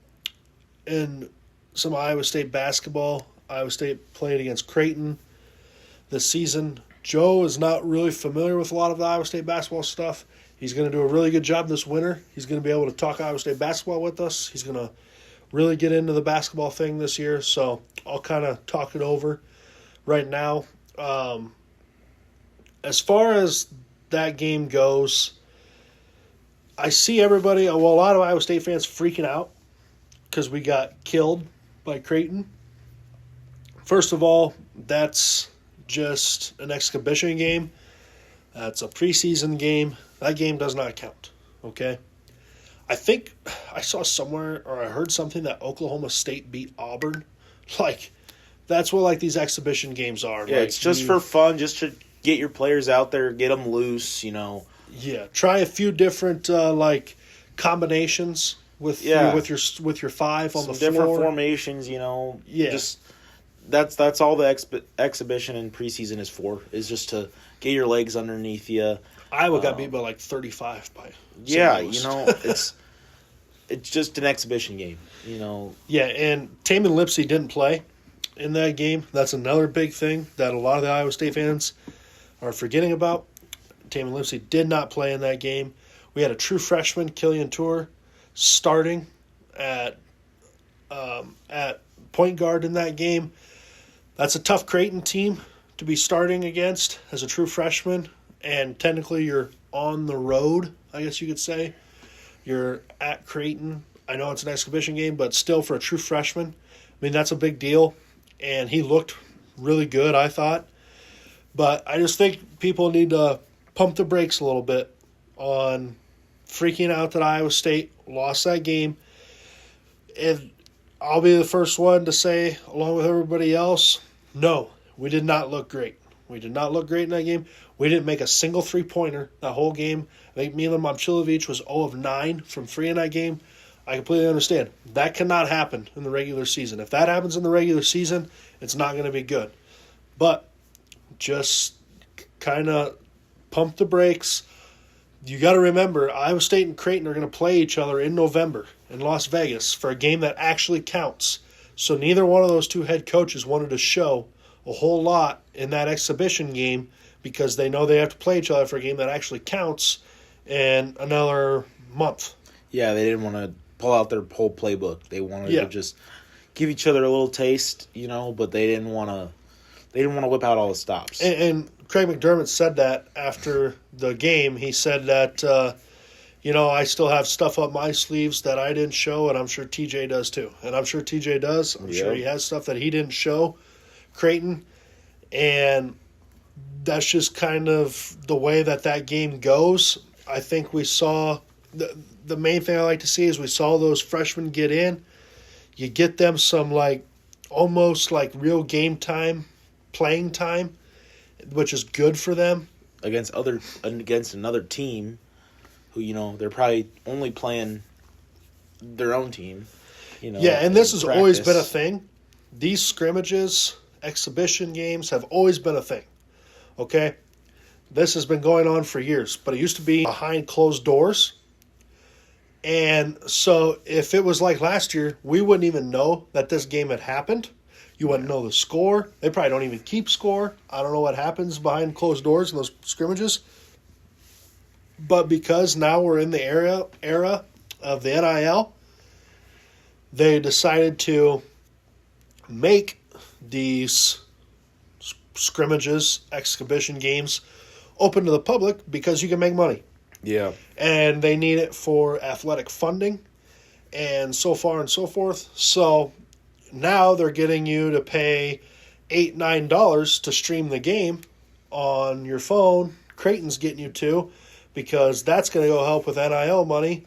some Iowa State basketball. Iowa State played against Creighton this season. Joe is not really familiar with a lot of the Iowa State basketball stuff. He's going to do a really good job this winter. He's going to be able to talk Iowa State basketball with us. He's going to really get into the basketball thing this year. So I'll kind of talk it over right now. As far as that game goes, I see everybody, a lot of Iowa State fans freaking out because we got killed by Creighton. First of all, that's just an exhibition game. That's a preseason game. That game does not count, okay? I think I saw somewhere or I heard something that Oklahoma State beat Auburn. That's what these exhibition games are.
Yeah, it's just for fun, just to get your players out there, get them loose,
Yeah, try a few different combinations with your five on the floor.
Different formations,
Yeah,
just that's all the exhibition and preseason is for. Is just to get your legs underneath you.
Iowa got beat by 35 by.
Yeah, it's just an exhibition game,
Yeah, and Taman Lipsey didn't play in that game. That's another big thing that a lot of the Iowa State fans are forgetting about. Taman Lipsey did not play in that game. We had a true freshman, Killian Tour, starting at point guard in that game. That's a tough Creighton team to be starting against as a true freshman, and technically you're on the road, I guess you could say. You're at Creighton. I know it's an exhibition game, but still for a true freshman, that's a big deal, and he looked really good, I thought. But I just think people need to pump the brakes a little bit on freaking out that Iowa State lost that game. And I'll be the first one to say, along with everybody else, no, we did not look great. We did not look great in that game. We didn't make a single three-pointer that whole game. I think Milan Momcilovic was 0 of 9 from 3 in that game. I completely understand. That cannot happen in the regular season. If that happens in the regular season, it's not going to be good. But just kind of pump the brakes. You got to remember, Iowa State and Creighton are going to play each other in November in Las Vegas for a game that actually counts. So neither one of those two head coaches wanted to show a whole lot in that exhibition game because they know they have to play each other for a game that actually counts in another month.
Yeah, they didn't want to pull out their whole playbook. They wanted to just give each other a little taste, but they didn't want to. They didn't want to whip out all the stops.
And Craig McDermott said that after the game. He said that, I still have stuff up my sleeves that I didn't show, and I'm sure TJ does too. And I'm sure TJ does. I'm sure he has stuff that he didn't show Creighton. And that's just kind of the way that game goes. I think we saw the main thing I like to see is we saw those freshmen get in. You get them some almost real game time, playing time, which is good for them
against another team who they're probably only playing their own team.
Yeah, and this has always been a
practice.
thing. These scrimmages, exhibition games have always been a thing. Okay? This has been going on for years, but it used to be behind closed doors. And so if it was like last year, we wouldn't even know that this game had happened. You wouldn't know the score. They probably don't even keep score. I don't know what happens behind closed doors in those scrimmages. But because now we're in the era of the NIL, they decided to make these scrimmages, exhibition games open to the public because you can make money.
Yeah.
And they need it for athletic funding and so far and so forth. So now they're getting you to pay $8-9 to stream the game on your phone. Creighton's getting you to, because that's going to go help with NIL money.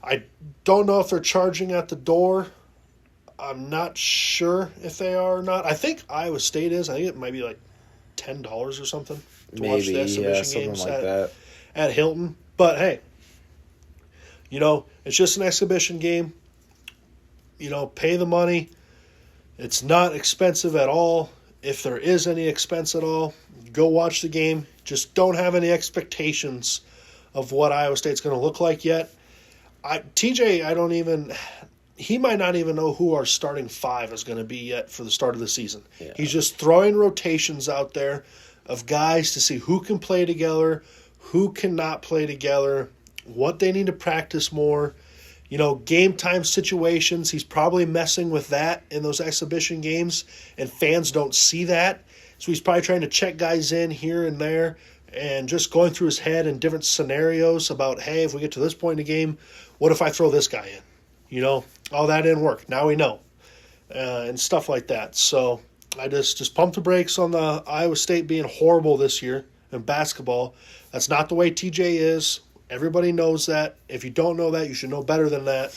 I don't know if they're charging at the door. I'm not sure if they are or not. I think Iowa State is. I think it might be like $10 or something to watch the exhibition
something
games
like that.
at Hilton. But hey, it's just an exhibition game. Pay the money. It's not expensive at all. If there is any expense at all, go watch the game. Just don't have any expectations of what Iowa State's going to look like yet. TJ, he might not even know who our starting five is going to be yet for the start of the season.
Yeah.
He's just throwing rotations out there of guys to see who can play together, who cannot play together, what they need to practice more. Game time situations, he's probably messing with that in those exhibition games, and fans don't see that. So he's probably trying to check guys in here and there and just going through his head in different scenarios about, hey, if we get to this point in the game, what if I throw this guy in? Oh, that didn't work. Now we know. And stuff like that. So I just pump the brakes on the Iowa State being horrible this year in basketball. That's not the way TJ is. Everybody knows that. If you don't know that, you should know better than that.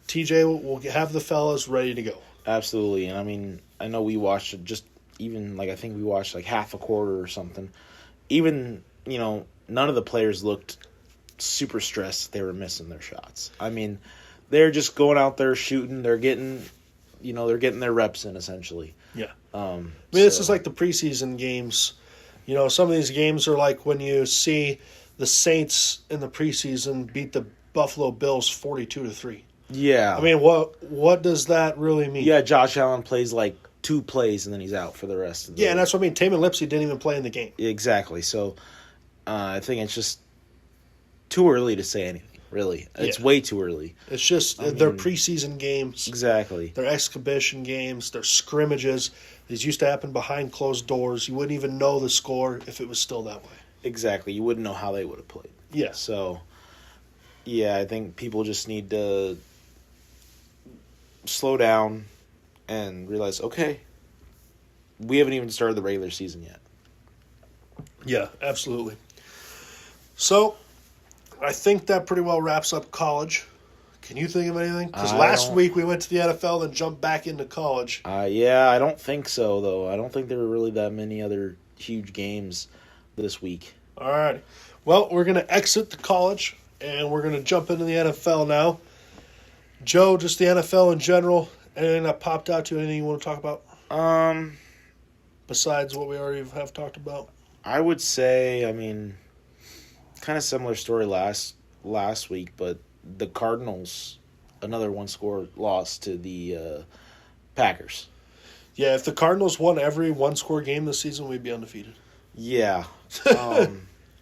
TJ will have the fellas ready to go.
Absolutely. And I know we watched it I think we watched like half a quarter or something. Even, none of the players looked super stressed they were missing their shots. They're just going out there shooting. They're getting their reps in, essentially.
Yeah. This is like the preseason games. Some of these games are like when you see the Saints in the preseason beat the Buffalo Bills 42-3.
Yeah.
What does that really mean?
Yeah, Josh Allen plays like 2 plays and then he's out for the rest of the
and that's what I mean. Taman Lipsey didn't even play in the game.
Exactly. So I think it's just too early to say anything, really. It's way too early.
It's just their preseason games.
Exactly.
Their exhibition games, their scrimmages. These used to happen behind closed doors. You wouldn't even know the score if it was still that way.
Exactly. You wouldn't know how they would have played.
Yeah.
So, I think people just need to slow down and realize, okay, we haven't even started the regular season yet.
Yeah, absolutely. So, I think that pretty well wraps up college. Can you think of anything? Because last week we went to the NFL and jumped back into college.
I don't think so, though. I don't think there were really that many other huge games this week.
All right. Well, we're going to exit the college, and we're going to jump into the NFL now. Joe, just the NFL in general, anything that popped out to you, anything you want to talk about? Besides what we already have talked about?
I would say, kind of similar story last week, but the Cardinals, another one-score loss to the Packers.
Yeah, if the Cardinals won every one-score game this season, we'd be undefeated.
Yeah.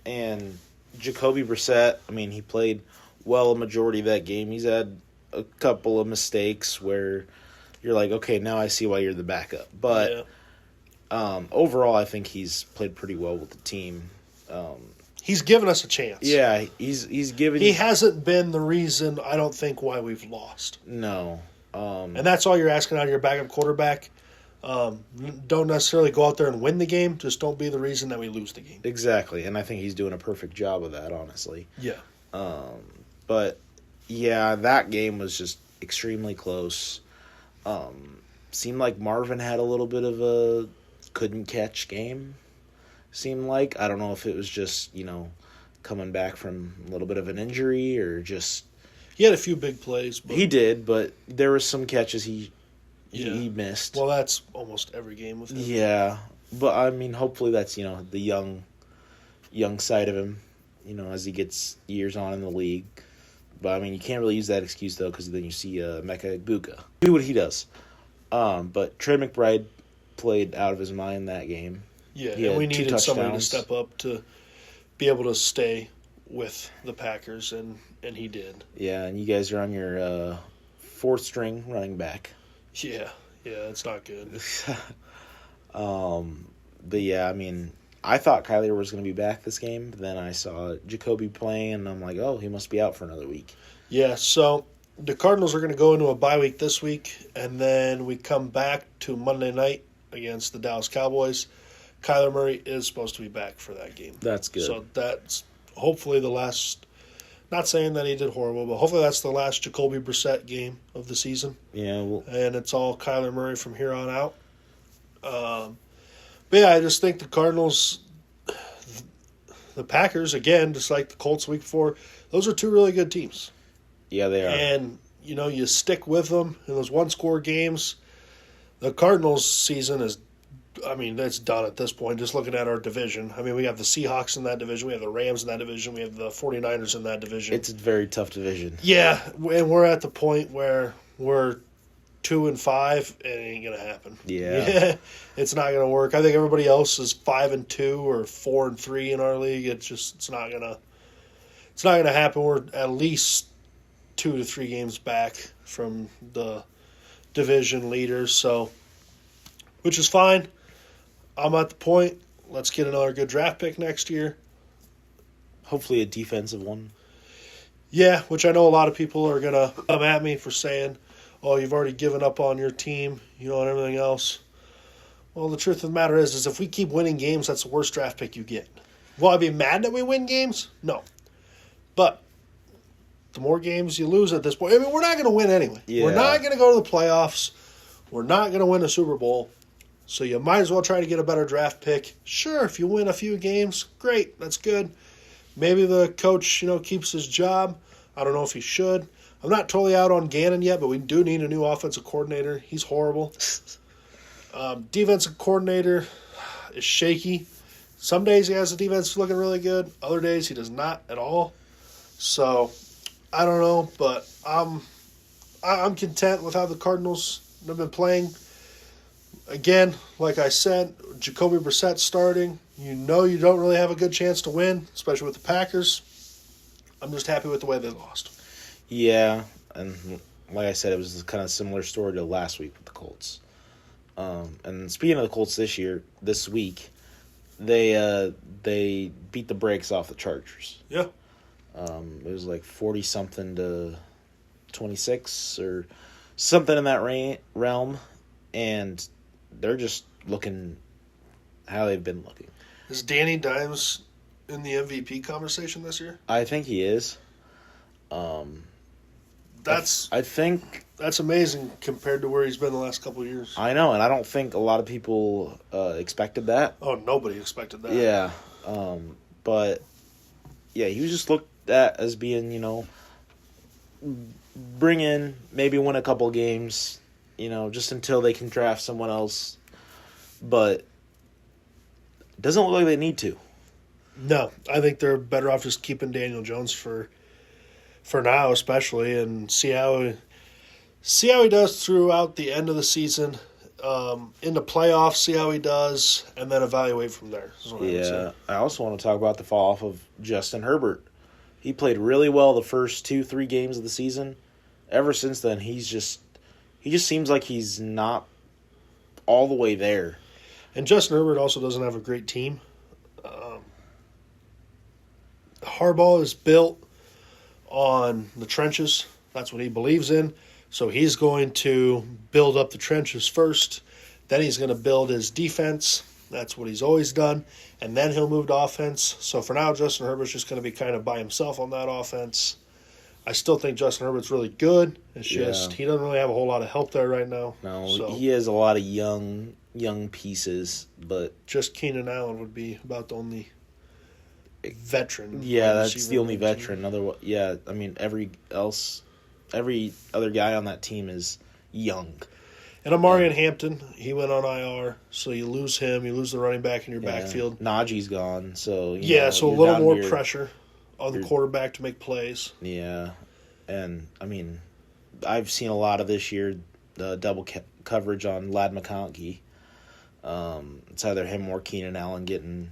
And Jacoby Brissett, he played well a majority of that game. He's had a couple of mistakes where you're like, okay, now I see why you're the backup. But overall, I think he's played pretty well with the team.
He's given us a chance.
Yeah, he's given.
He hasn't been the reason, I don't think, why we've lost.
No.
And that's all you're asking out of your backup quarterback. Don't necessarily go out there and win the game. Just don't be the reason that we lose the game.
Exactly, and I think he's doing a perfect job of that, honestly.
Yeah.
But, that game was just extremely close. Seemed like Marvin had a little bit of a couldn't catch game. Seemed like. I don't know if it was just, coming back from a little bit of an injury or just...
He had a few big plays. But
He did, but there were some catches he missed.
Well, that's almost every game with him.
Yeah, but I mean, hopefully that's the young side of him, as he gets years on in the league. But I mean, you can't really use that excuse though, because then you see Mecca Ibuka do what he does. But Trey McBride played out of his mind that game.
Yeah,
He
and we
had 2
needed somebody to
touchdowns.
step up to be able to stay with the Packers, and he did.
Yeah, and you guys are on your 4th string running back.
Yeah, it's not good.
But yeah, I mean, I thought Kyler was going to be back this game. But then I saw Jacoby playing, and I'm like, oh, he must be out for another week.
Yeah, so the Cardinals are going to go into a bye week this week, and then we come back to Monday night against the Dallas Cowboys. Kyler Murray is supposed to be back for that game.
That's good.
So that's hopefully the last, not saying that he did horrible, but hopefully that's the last Jacoby Brissett game of the season.
Yeah, well,
And it's all Kyler Murray from here on out. But yeah, I just think the Cardinals, the Packers, again, just like the Colts week before, those are 2 really good teams.
yeah, they are.
And, you stick with them in those one-score games. The Cardinals season is, it's done at this point, just looking at our division. I mean, we have the Seahawks in that division. We have the Rams in that division. We have the 49ers in that division.
It's a very tough division.
Yeah, and we're at the point where we're 2-5, and it ain't gonna happen.
Yeah.
It's not gonna work. I think everybody else is 5-2 or 4-3 in our league. It's not gonna happen. We're at least 2 to 3 games back from the division leaders, so which is fine. I'm at the point. Let's get another good draft pick next year.
Hopefully a defensive one.
Yeah, which I know a lot of people are going to come at me for saying, oh, you've already given up on your team, and everything else. Well, the truth of the matter is if we keep winning games, that's the worst draft pick you get. Will I be mad that we win games? No. But the more games you lose at this point, we're not going to win anyway.
Yeah.
We're not going to go to the playoffs. We're not going to win a Super Bowl. So you might as well try to get a better draft pick. Sure, if you win a few games, great, that's good. Maybe the coach, keeps his job. I don't know if he should. I'm not totally out on Gannon yet, but we do need a new offensive coordinator. He's horrible. Defensive coordinator is shaky. Some days he has the defense looking really good. Other days he does not at all. So I don't know, but I'm content with how the Cardinals have been playing. Again, like I said, Jacoby Brissett starting. You don't really have a good chance to win, especially with the Packers. I'm just happy with the way they lost.
Yeah, and like I said, it was kind of a similar story to last week with the Colts. And speaking of the Colts this week, they beat the brakes off the Chargers.
Yeah.
It was like 40-something to 26 or something in that realm, and they're just looking how they've been looking.
Is Danny Dimes in the MVP conversation this year?
I think he is. I think
that's amazing compared to where he's been the last couple of years.
I know, and I don't think a lot of people expected that.
Oh, nobody expected that.
Yeah, but yeah, he was just looked at as being, bring in, maybe win a couple games, just until they can draft someone else. But it doesn't look like they need to.
No, I think they're better off just keeping Daniel Jones for now, especially, and see how he does throughout the end of the season. In the playoffs, see how he does, and then evaluate from there.
Yeah, I also want to talk about the fall off of Justin Herbert. He played really well the first 2-3 games of the season. Ever since then, he just seems like he's not all the way there.
And Justin Herbert also doesn't have a great team. Harbaugh is built on the trenches. That's what he believes in. So he's going to build up the trenches first. Then he's going to build his defense. That's what he's always done. And then he'll move to offense. So for now, Justin Herbert's just going to be kind of by himself on that offense. I still think Justin Herbert's really good. It's just he doesn't really have a whole lot of help there right now.
No,
so
he has a lot of young pieces, but
just Keenan Allen would be about the only veteran.
Yeah, that's the only veteran. Every else every other guy on that team is young.
And Amarian Hampton, he went on IR, so you lose him. You lose the running back in your backfield.
Najee's gone, so
so a little more pressure on the quarterback to make plays.
Yeah, and I mean, I've seen a lot of this year the double coverage on Ladd McConkey. It's either him or Keenan Allen getting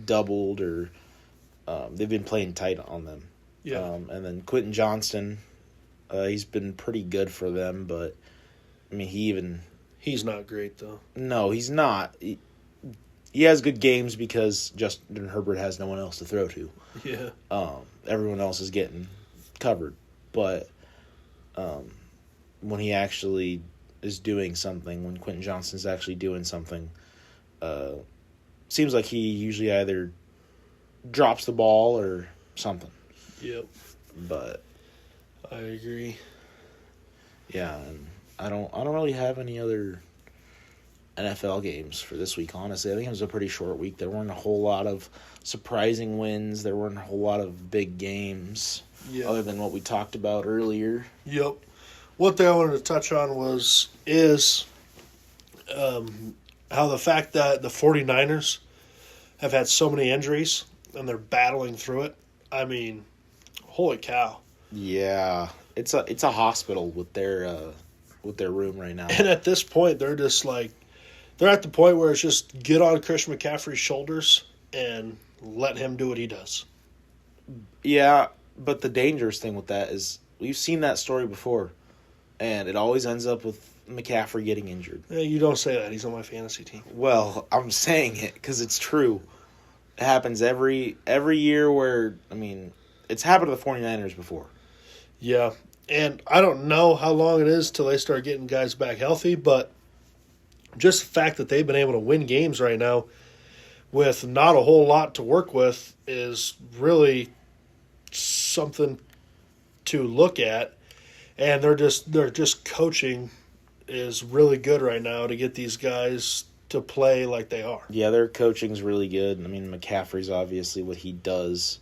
doubled, or they've been playing tight on them.
Yeah,
and then Quentin Johnston, he's been pretty good for them, but I mean,
he's not great though.
No, he's not. He has good games because Justin Herbert has no one else to throw to.
Yeah.
Everyone else is getting covered, but when he actually is doing something, when Quentin Johnston's actually doing something, seems like he usually either drops the ball or something.
Yep.
But
I agree.
Yeah, and I don't really have any other NFL games for this week, honestly. I think it was a pretty short week. There weren't a whole lot of surprising wins. There weren't a whole lot of big games other than what we talked about earlier.
Yep. One thing I wanted to touch on is how the fact that the 49ers have had so many injuries and they're battling through it. I mean, holy cow.
Yeah. It's a hospital with their room right now.
And at this point, they're just like, they're at the point where it's just get on Christian McCaffrey's shoulders and let him do what he does.
Yeah, but the dangerous thing with that is we've seen that story before, and it always ends up with McCaffrey getting injured.
Yeah, you don't say that. He's on my fantasy team.
Well, I'm saying it because it's true. It happens every year where, I mean, it's happened to the 49ers before.
Yeah, and I don't know how long it is till they start getting guys back healthy, but just the fact that they've been able to win games right now with not a whole lot to work with is really something to look at. And they're just coaching is really good right now to get these guys to play like they are.
Yeah, their coaching's really good. I mean, McCaffrey's obviously what he does.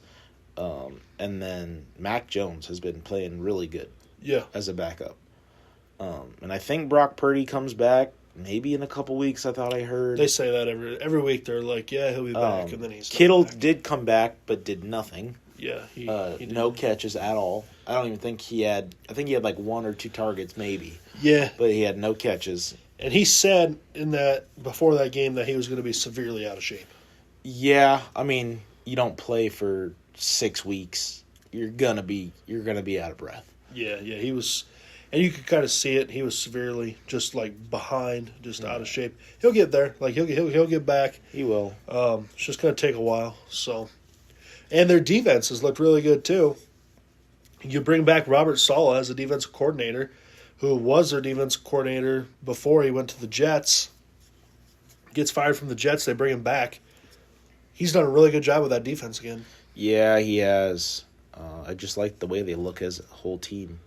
And then Mac Jones has been playing really good as a backup. And I think Brock Purdy comes back maybe in a couple weeks, I thought I heard.
They say that every week. They're like, yeah, he'll be back, and then he's
Kittle
back.
Did come back, but did nothing.
Yeah, he did.
No catches at all. I don't even think he had. I think he had like 1 or 2 targets, maybe.
Yeah,
but he had no catches.
And he said before that game that he was going to be severely out of shape.
Yeah, I mean, you don't play for 6 weeks. You're gonna be out of breath.
Yeah, he was. And you could kind of see it. He was severely just like behind, just out of shape. He'll get there. Like he'll get back.
He will.
It's just going to take a while. So, and their defense has looked really good too. You bring back Robert Saleh as a defensive coordinator, who was their defensive coordinator before he went to the Jets. Gets fired from the Jets. They bring him back. He's done a really good job with that defense again.
Yeah, he has. I just like the way they look as a whole team.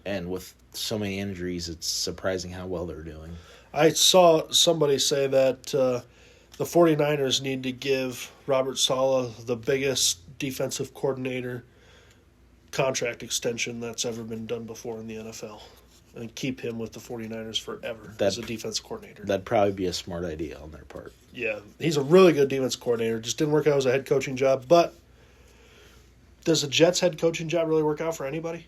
And with so many injuries, it's surprising how well they're doing.
I saw somebody say that the 49ers need to give Robert Saleh the biggest defensive coordinator contract extension that's ever been done before in the NFL and keep him with the 49ers forever as a defensive coordinator.
That'd probably be a smart idea on their part.
Yeah, he's a really good defensive coordinator. Just didn't work out as a head coaching job. But does the Jets' head coaching job really work out for anybody?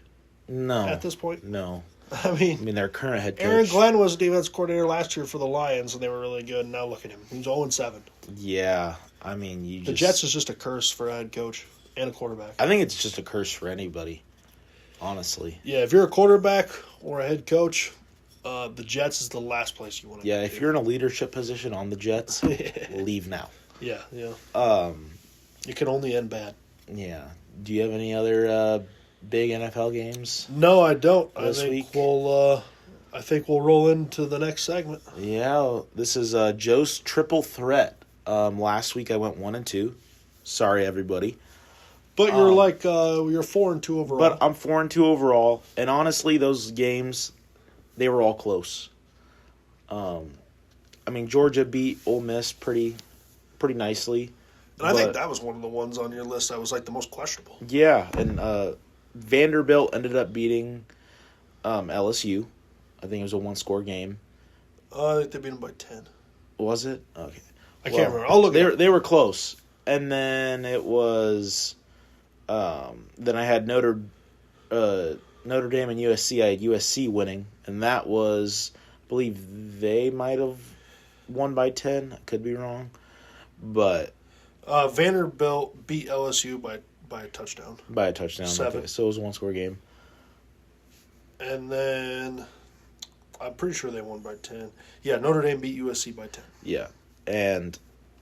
No.
At this point?
No.
I mean,
their current head coach.
Aaron Glenn was a defense coordinator last year for the Lions, and they were really good. And now look at him. He's 0-7.
Yeah. I mean,
the Jets is just a curse for a head coach and a quarterback.
I think it's just a curse for anybody, honestly.
Yeah, if you're a quarterback or a head coach, the Jets is the last place you want to
be. Yeah, if you're in a leadership position on the Jets, leave now.
Yeah. It can only end bad.
Yeah. Do you have any other big NFL games?
No, I don't.
This week?
I think we'll roll into the next segment.
Yeah, this is Joe's triple threat. Last week I went 1-2. Sorry, everybody.
But you're you're 4-2 overall.
But I'm 4-2 overall, and honestly, those games, they were all close. I mean, Georgia beat Ole Miss pretty nicely.
And I think that was one of the ones on your list that was like the most questionable.
Yeah, and Vanderbilt ended up beating LSU. I think it was a one-score game.
I think they beat them by 10.
Was it? Okay.
I can't remember. I'll look it up.
They were close. And then it was then I had Notre Dame and USC. I had USC winning, and that was, I believe they might have won by 10. I could be wrong. But
Vanderbilt beat LSU by a touchdown.
By a touchdown.
7.
Okay. So it was a one-score game.
And then I'm pretty sure they won by 10. Yeah, Notre Dame beat USC by 10.
Yeah. And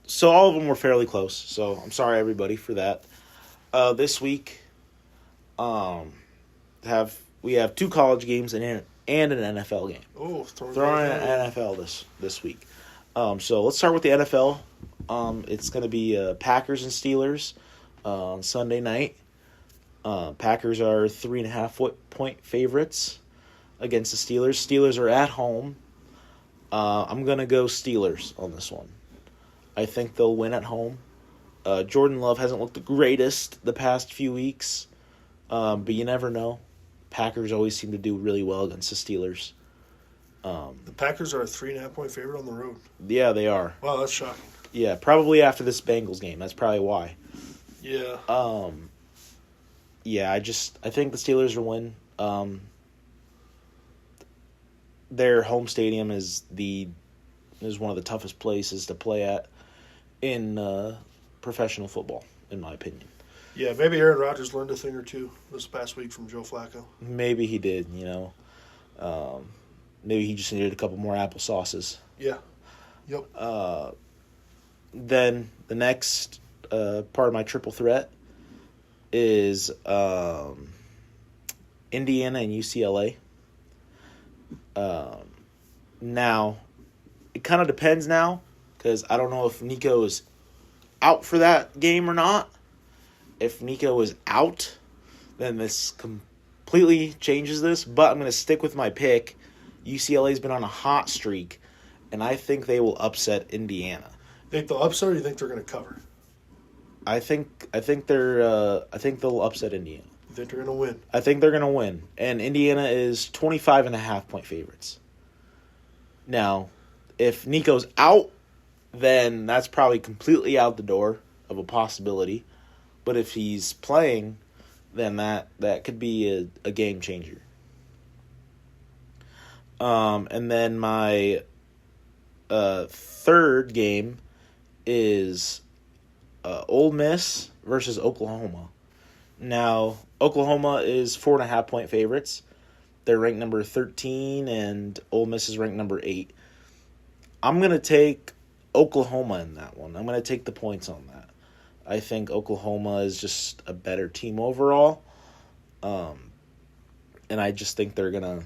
so all of them were fairly close. So I'm sorry, everybody, for that. This week, we have 2 college games and an NFL game.
Oh,
throwing an NFL this week. So let's start with the NFL. It's going to be Packers and Steelers on Sunday night. Packers are 3.5-point favorites against the Steelers. Steelers are at home. I'm going to go Steelers on this one. I think they'll win at home. Jordan Love hasn't looked the greatest the past few weeks, but you never know. Packers always seem to do really well against the Steelers.
The Packers are a 3.5-point favorite on the road.
Yeah, they are.
Wow, that's shocking.
Yeah, probably after this Bengals game. That's probably why.
Yeah.
Yeah, I think the Steelers will win. Their home stadium is one of the toughest places to play at in professional football, in my opinion.
Yeah, maybe Aaron Rodgers learned a thing or two this past week from Joe Flacco.
Maybe he did, maybe he just needed a couple more applesauces.
Yeah. Yep.
Then the next part of my triple threat is Indiana and UCLA. Now, it kind of depends now, because I don't know if Nico is out for that game or not. If Nico is out, then this completely changes this, but I'm going to stick with my pick. UCLA's been on a hot streak, and I think they will upset Indiana.
Think they'll upset, or do you think they're going to cover?
I think they'll upset Indiana.
You think they're going to win?
I think they're going to win, and Indiana is 25.5-point favorites. Now, if Nico's out, then that's probably completely out the door of a possibility. But if he's playing, then that could be a game changer. And then my third game is Ole Miss versus Oklahoma. Now, Oklahoma is 4.5-point favorites. They're ranked number 13, and Ole Miss is ranked number 8. I'm going to take Oklahoma in that one. I'm going to take the points on that. I think Oklahoma is just a better team overall, and I just think they're gonna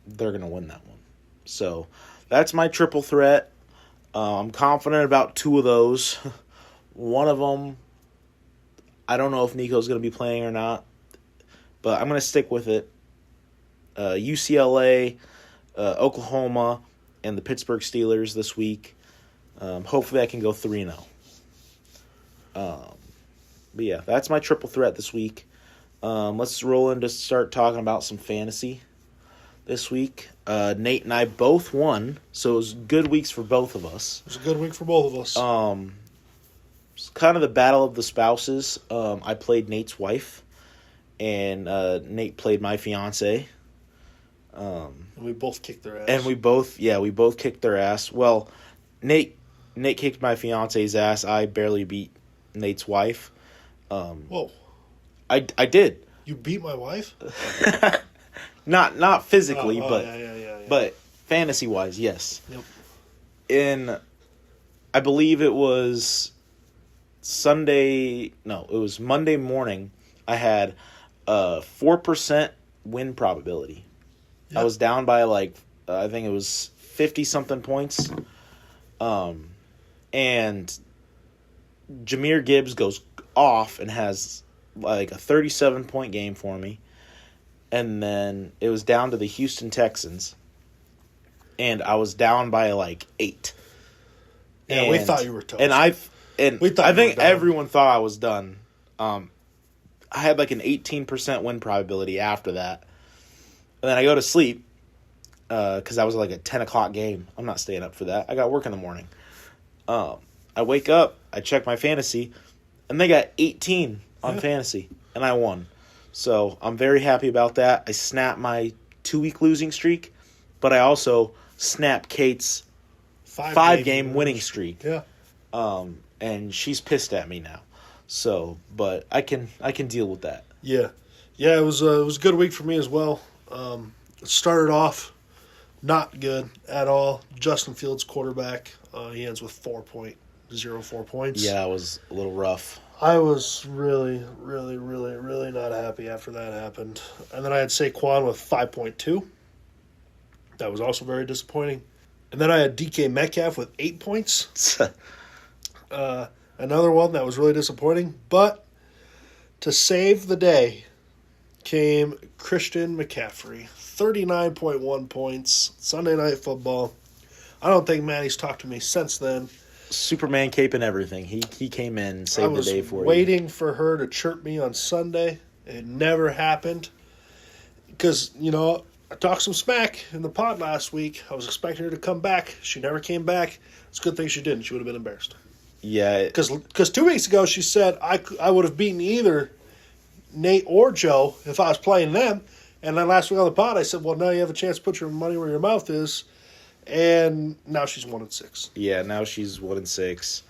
win that one. So that's my triple threat. I'm confident about 2 of those. One of them, I don't know if Nico's going to be playing or not, but I'm going to stick with it. UCLA, Oklahoma, and the Pittsburgh Steelers this week. Hopefully I can go 3-0. But yeah, that's my triple threat this week. Let's roll in to start talking about some fantasy this week. Nate and I both won, so it was good weeks for both of us.
It was a good week for both of us.
It's kind of the battle of the spouses. I played Nate's wife, and Nate played my fiance.
And we both kicked their ass.
And we both kicked their ass. Well, Nate kicked my fiance's ass. I barely beat Nate's wife.
Whoa.
I did.
You beat my wife?
Not physically,
yeah.
But fantasy wise, yes.
Yep.
I believe it was Monday morning. I had a 4% win probability. Yep. I was down by I think it was 50-something points. And Jahmyr Gibbs goes off and has a 37-point game for me. And then it was down to the Houston Texans. And I was down by 8.
Yeah, we thought you were toast.
I think everyone thought I was done. I had an 18% win probability after that. And then I go to sleep because that was like a 10 o'clock game. I'm not staying up for that. I got work in the morning. I wake up, I check my fantasy, and they got 18 on fantasy, and I won. So I'm very happy about that. I snapped my 2-week losing streak, but I also snapped Kate's 5-game winning streak.
Yeah.
And she's pissed at me now. So, but I can deal with that.
Yeah. Yeah, it was a good week for me as well. It started off not good at all. Justin Fields, quarterback, he ends with 4.04 points.
Yeah, it was a little rough.
I was really, really, really, really not happy after that happened. And then I had Saquon with 5.2. That was also very disappointing. And then I had DK Metcalf with 8 points. Another one that was really disappointing. But to save the day came Christian McCaffrey. 39.1 points. Sunday Night Football. I don't think Maddie's talked to me since then.
Superman cape and everything. He came in and saved the day for you.
I was waiting for her to chirp me on Sunday. It never happened. Because, I talked some smack in the pod last week. I was expecting her to come back. She never came back. It's a good thing she didn't. She would have been embarrassed.
Yeah.
Because 2 weeks ago she said I would have beaten either Nate or Joe if I was playing them. And then last week on the pod I said, well, now you have a chance to put your money where your mouth is. And now she's 1-6.
Yeah, now she's 1-6.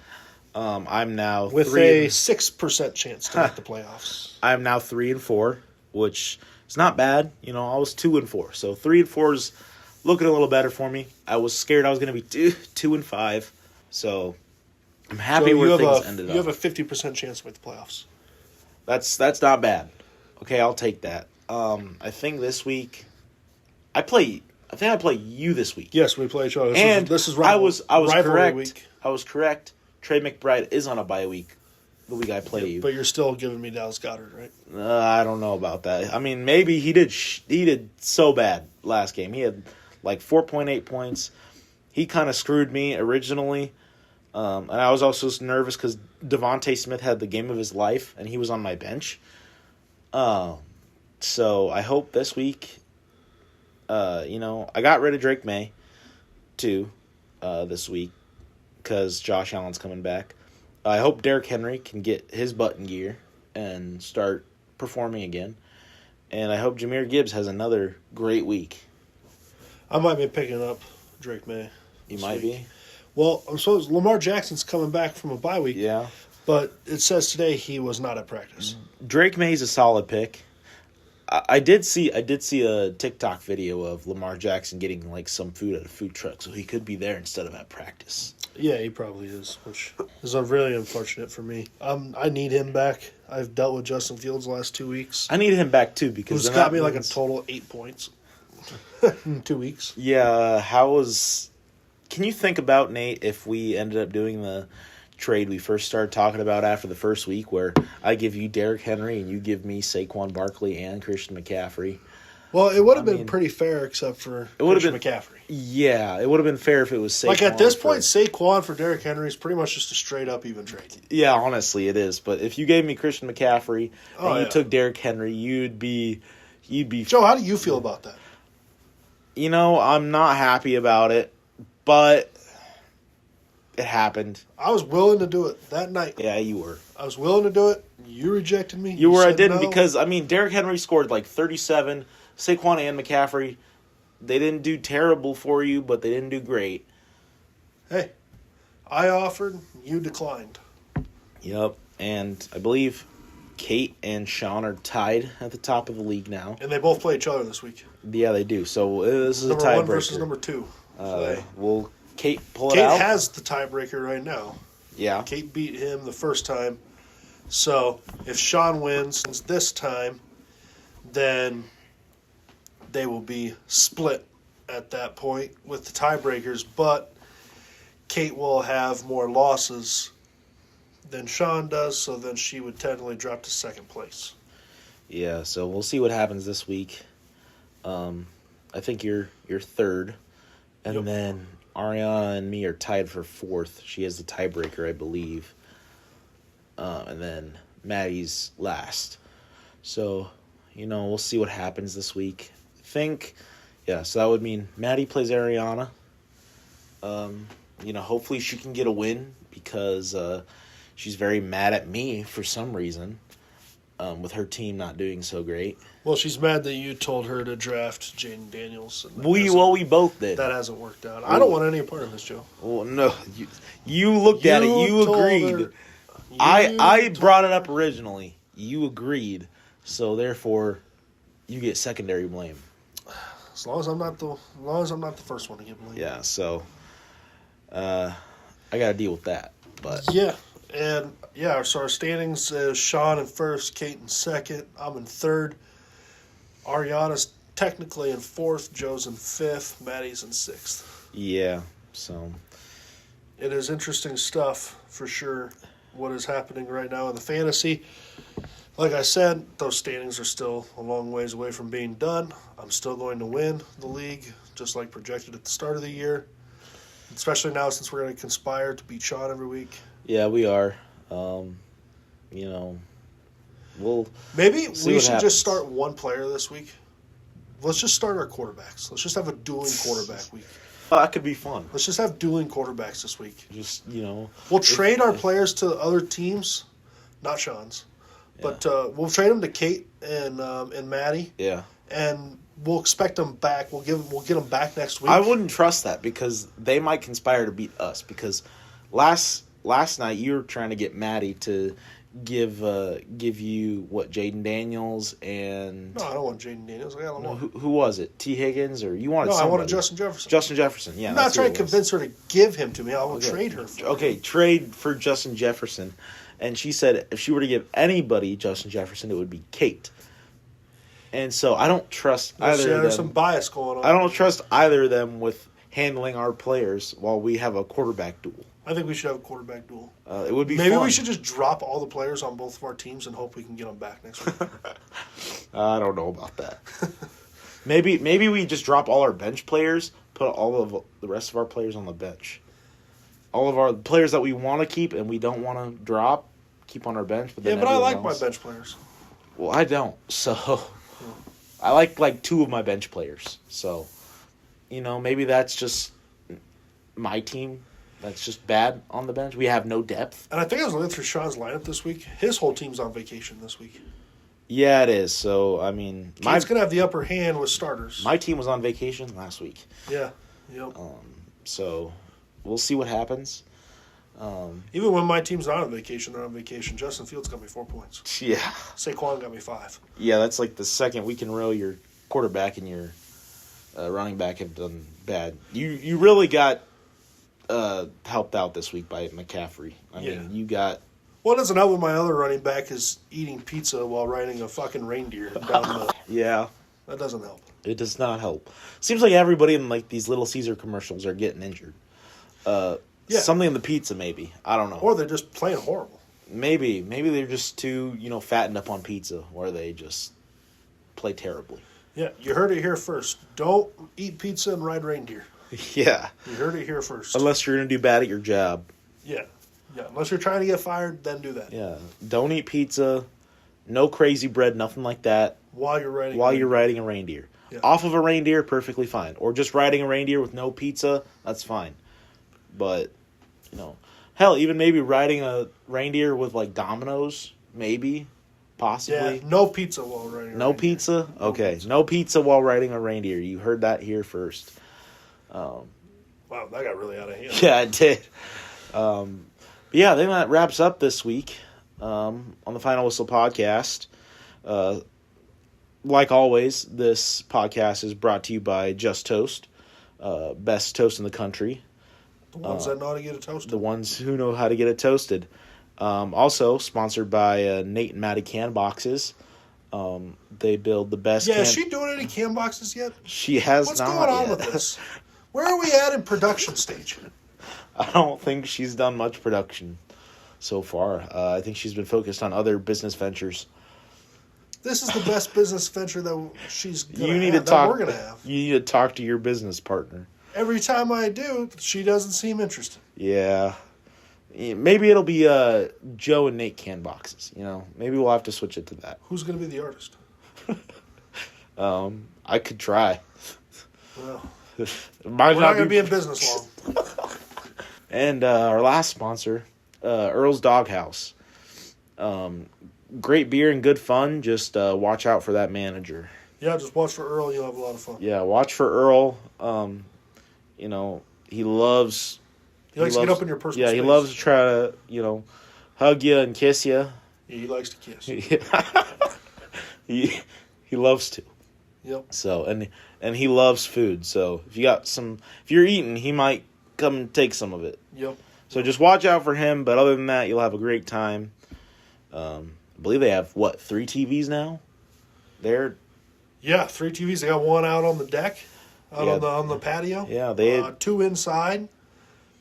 I'm now
with a 6% chance to make the playoffs.
I'm now 3-4, which is not bad. I was 2-4, so 3-4 is looking a little better for me. I was scared I was going to be 2-5, so I'm happy where things ended up.
You have a 50% chance to make the playoffs.
That's not bad. Okay, I'll take that. I think this week I play you this week.
Yes, we play each other. This is
I was correct.
Week.
I was correct. Trey McBride is on a bye week. The week I play you,
but you're still giving me Dallas Goedert, right?
I don't know about that. I mean, maybe he did. He did so bad last game. He had like 4.8 points. He kind of screwed me originally, and I was also nervous because Devontae Smith had the game of his life, and he was on my bench. So I hope this week. I got rid of Drake May, too, this week, because Josh Allen's coming back. I hope Derrick Henry can get his butt in gear and start performing again. And I hope Jahmyr Gibbs has another great week.
I might be picking up Drake May.
You might be?
Well, I'm supposed Lamar Jackson's coming back from a bye week.
Yeah.
But it says today he was not at practice.
Drake May's a solid pick. I did see a TikTok video of Lamar Jackson getting like some food at a food truck, so he could be there instead of at practice.
Yeah, he probably is, which is really unfortunate for me. I need him back. I've dealt with Justin Fields the last 2 weeks.
I need him back too because
he's got me like a total 8 points in 2 weeks.
Yeah, can you think about, Nate, if we ended up doing the trade we first started talking about after the first week where I give you Derrick Henry and you give me Saquon Barkley and Christian McCaffrey?
Well, it would have been pretty fair except for Christian McCaffrey.
Yeah, it would have been fair if it was Saquon.
Like at this point, Saquon for Derrick Henry is pretty much just a straight up even trade.
Yeah, honestly it is. But if you gave me Christian McCaffrey and you took Derrick Henry, you'd be
Joe, how do you feel about that?
I'm not happy about it, but it happened.
I was willing to do it that night.
Yeah, you were.
I was willing to do it. You rejected me.
You were. I didn't because, Derrick Henry scored like 37. Saquon and McCaffrey, they didn't do terrible for you, but they didn't do great.
Hey, I offered, you declined.
Yep, and I believe Kate and Sean are tied at the top of the league now.
And they both play each other this week.
Yeah, they do. So this is
number
a tiebreaker.
Number 1 versus number 2.
Will Kate pull it out?
Kate has the tiebreaker right now.
Yeah.
Kate beat him the first time. So if Sean wins this time, then they will be split at that point with the tiebreakers. But Kate will have more losses than Sean does, so then she would technically drop to second place.
Yeah, so we'll see what happens this week. I think you're third, and then Ariana and me are tied for fourth. She has the tiebreaker, I believe. And then Maddie's last. So, we'll see what happens this week. I think, so that would mean Maddie plays Ariana. Hopefully she can get a win because she's very mad at me for some reason with her team not doing so great.
Well, she's mad that you told her to draft Jaden Daniels. And
We both did.
That hasn't worked out. I don't want any part of this, Joe.
Well, no, you looked at it. You agreed. I brought it up originally. You agreed, so therefore, you get secondary blame.
As long as I'm not the first one to get blamed.
Yeah. So, I got to deal with that. But
yeah, and so our standings is Sean in first, Kate in second, I'm in third. Ariana's technically in fourth, Joe's in fifth, Maddie's in sixth.
Yeah, so
it is interesting stuff for sure. What is happening right now in the fantasy? Like I said, those standings are still a long ways away from being done. I'm still going to win the league, just like projected at the start of the year. Especially now since we're going to conspire to beat Sean every week.
Yeah, we are.
Maybe we should just start one player this week. Let's just start our quarterbacks. Let's just have a dueling quarterback week.
That could be fun.
Let's just have dueling quarterbacks this week.
We'll
trade our players to other teams, not Sean's, but we'll trade them to Kate and Maddie.
Yeah.
And we'll expect them back. We'll get them back next week.
I wouldn't trust that because they might conspire to beat us. Because last night you were trying to get Maddie to give you Jaden Daniels and
no, I don't want Jaden Daniels. I got him.
Who was it? T. Higgins or you wanted?
No,
somebody.
I wanted Justin Jefferson.
Justin Jefferson. Yeah,
I'm not trying to convince her to give him to me. I will trade her.
Trade for Justin Jefferson. And she said if she were to give anybody Justin Jefferson, it would be Kate. And so I don't trust either of them.
There's some bias going on.
I don't trust either of them with handling our players while we have a quarterback duel.
I think we should have a quarterback duel.
It would be
Maybe
fun.
We should just drop all the players on both of our teams and hope we can get them back next week.
I don't know about that. maybe we just drop all our bench players, put all of the rest of our players on the bench. All of our players that we want to keep and we don't want to drop, keep on our bench. But I
like my bench players.
Well, I don't. So I like two of my bench players. So, maybe that's just my team. That's just bad on the bench. We have no depth.
And I think I was looking through Sean's lineup this week. His whole team's on vacation this week.
Yeah, it is. So, I mean...
Kate's going to have the upper hand with starters.
My team was on vacation last week.
Yeah. Yep.
So, we'll see what happens.
Even when my team's not on vacation, they're on vacation. Justin Fields got me 4 points.
Yeah.
Saquon got me 5.
Yeah, that's like the second week in a row your quarterback and your running back have done bad. You really got... helped out this week by McCaffrey. I mean, you got...
Well, it doesn't help when my other running back is eating pizza while riding a fucking reindeer down the...
Yeah.
That doesn't help.
It does not help. Seems like everybody in these Little Caesar commercials are getting injured. Something in the pizza, maybe. I don't know.
Or they're just playing horrible.
Maybe they're just too, fattened up on pizza, where they just play terribly.
Yeah, you heard it here first. Don't eat pizza and ride reindeer.
Yeah.
You heard it here first.
Unless you're going to do bad at your job.
Yeah. Unless you're trying to get fired, then do that.
Yeah. Don't eat pizza. No crazy bread, nothing like that.
While you're
riding a reindeer. Yeah. Off of a reindeer, perfectly fine. Or just riding a reindeer with no pizza, that's fine. But, hell, even maybe riding a reindeer with, Dominoes, maybe, possibly.
Yeah, no pizza while riding a reindeer.
No pizza? Okay, no pizza while riding a reindeer. You heard that here first.
Wow, that got really out of hand.
Yeah, it did. I think that wraps up this week on the Final Whistle podcast. Like always, this podcast is brought to you by Just Toast, best toast in the country.
The ones that know how to get it toasted.
The ones who know how to get it toasted. Also sponsored by Nate and Maddie Can Boxes. They build the best.
Yeah, is she doing any can boxes yet?
She has
What's
not.
What's going on
yet.
with this? Where are we at in production stage?
I don't think she's done much production so far. I think she's been focused on other business ventures.
This is the best business venture that we're going to have.
You need to talk to your business partner.
Every time I do, she doesn't seem interested.
Yeah. Maybe it'll be Joe and Nate Can Boxes. Maybe we'll have to switch it to that.
Who's going to be the artist?
I could try.
Well,
Might
we're not going to be in business long.
And our last sponsor, Earl's Doghouse. Great beer and good fun. Just watch out for that manager.
Yeah, just watch for Earl. You'll have a lot of fun.
Yeah, watch for Earl. He loves.
He likes to get up in your personal space.
He loves to try to, hug you and kiss you.
Yeah, he likes to kiss.
he loves to.
Yep.
So and he loves food. So if you're eating, he might come and take some of it.
Yep.
So just watch out for him. But other than that, you'll have a great time. I believe they have 3 TVs now.
Yeah, 3 TVs. They got one out on the deck, on the patio.
Yeah, they
2 inside,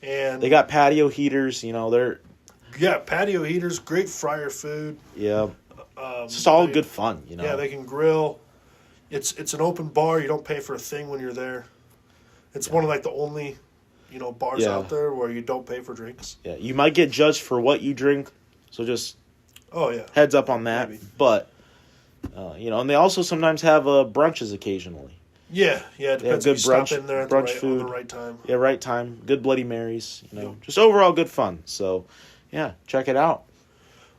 and
they got patio heaters.
Patio heaters, great fryer food.
Yeah, it's just all good fun.
Yeah, they can grill. It's an open bar. You don't pay for a thing when you're there. It's one of the only bars out there where you don't pay for drinks.
Yeah, you might get judged for what you drink, so just heads up on that. Maybe. But and they also sometimes have brunches occasionally.
Yeah, it depends if you stop in there at the right time.
Yeah, right time. Good Bloody Marys. Just overall good fun. So, yeah, check it out.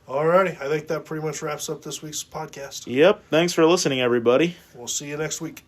Alrighty, I think that pretty much wraps up this week's podcast.
Yep. Thanks for listening, everybody.
We'll see you next week.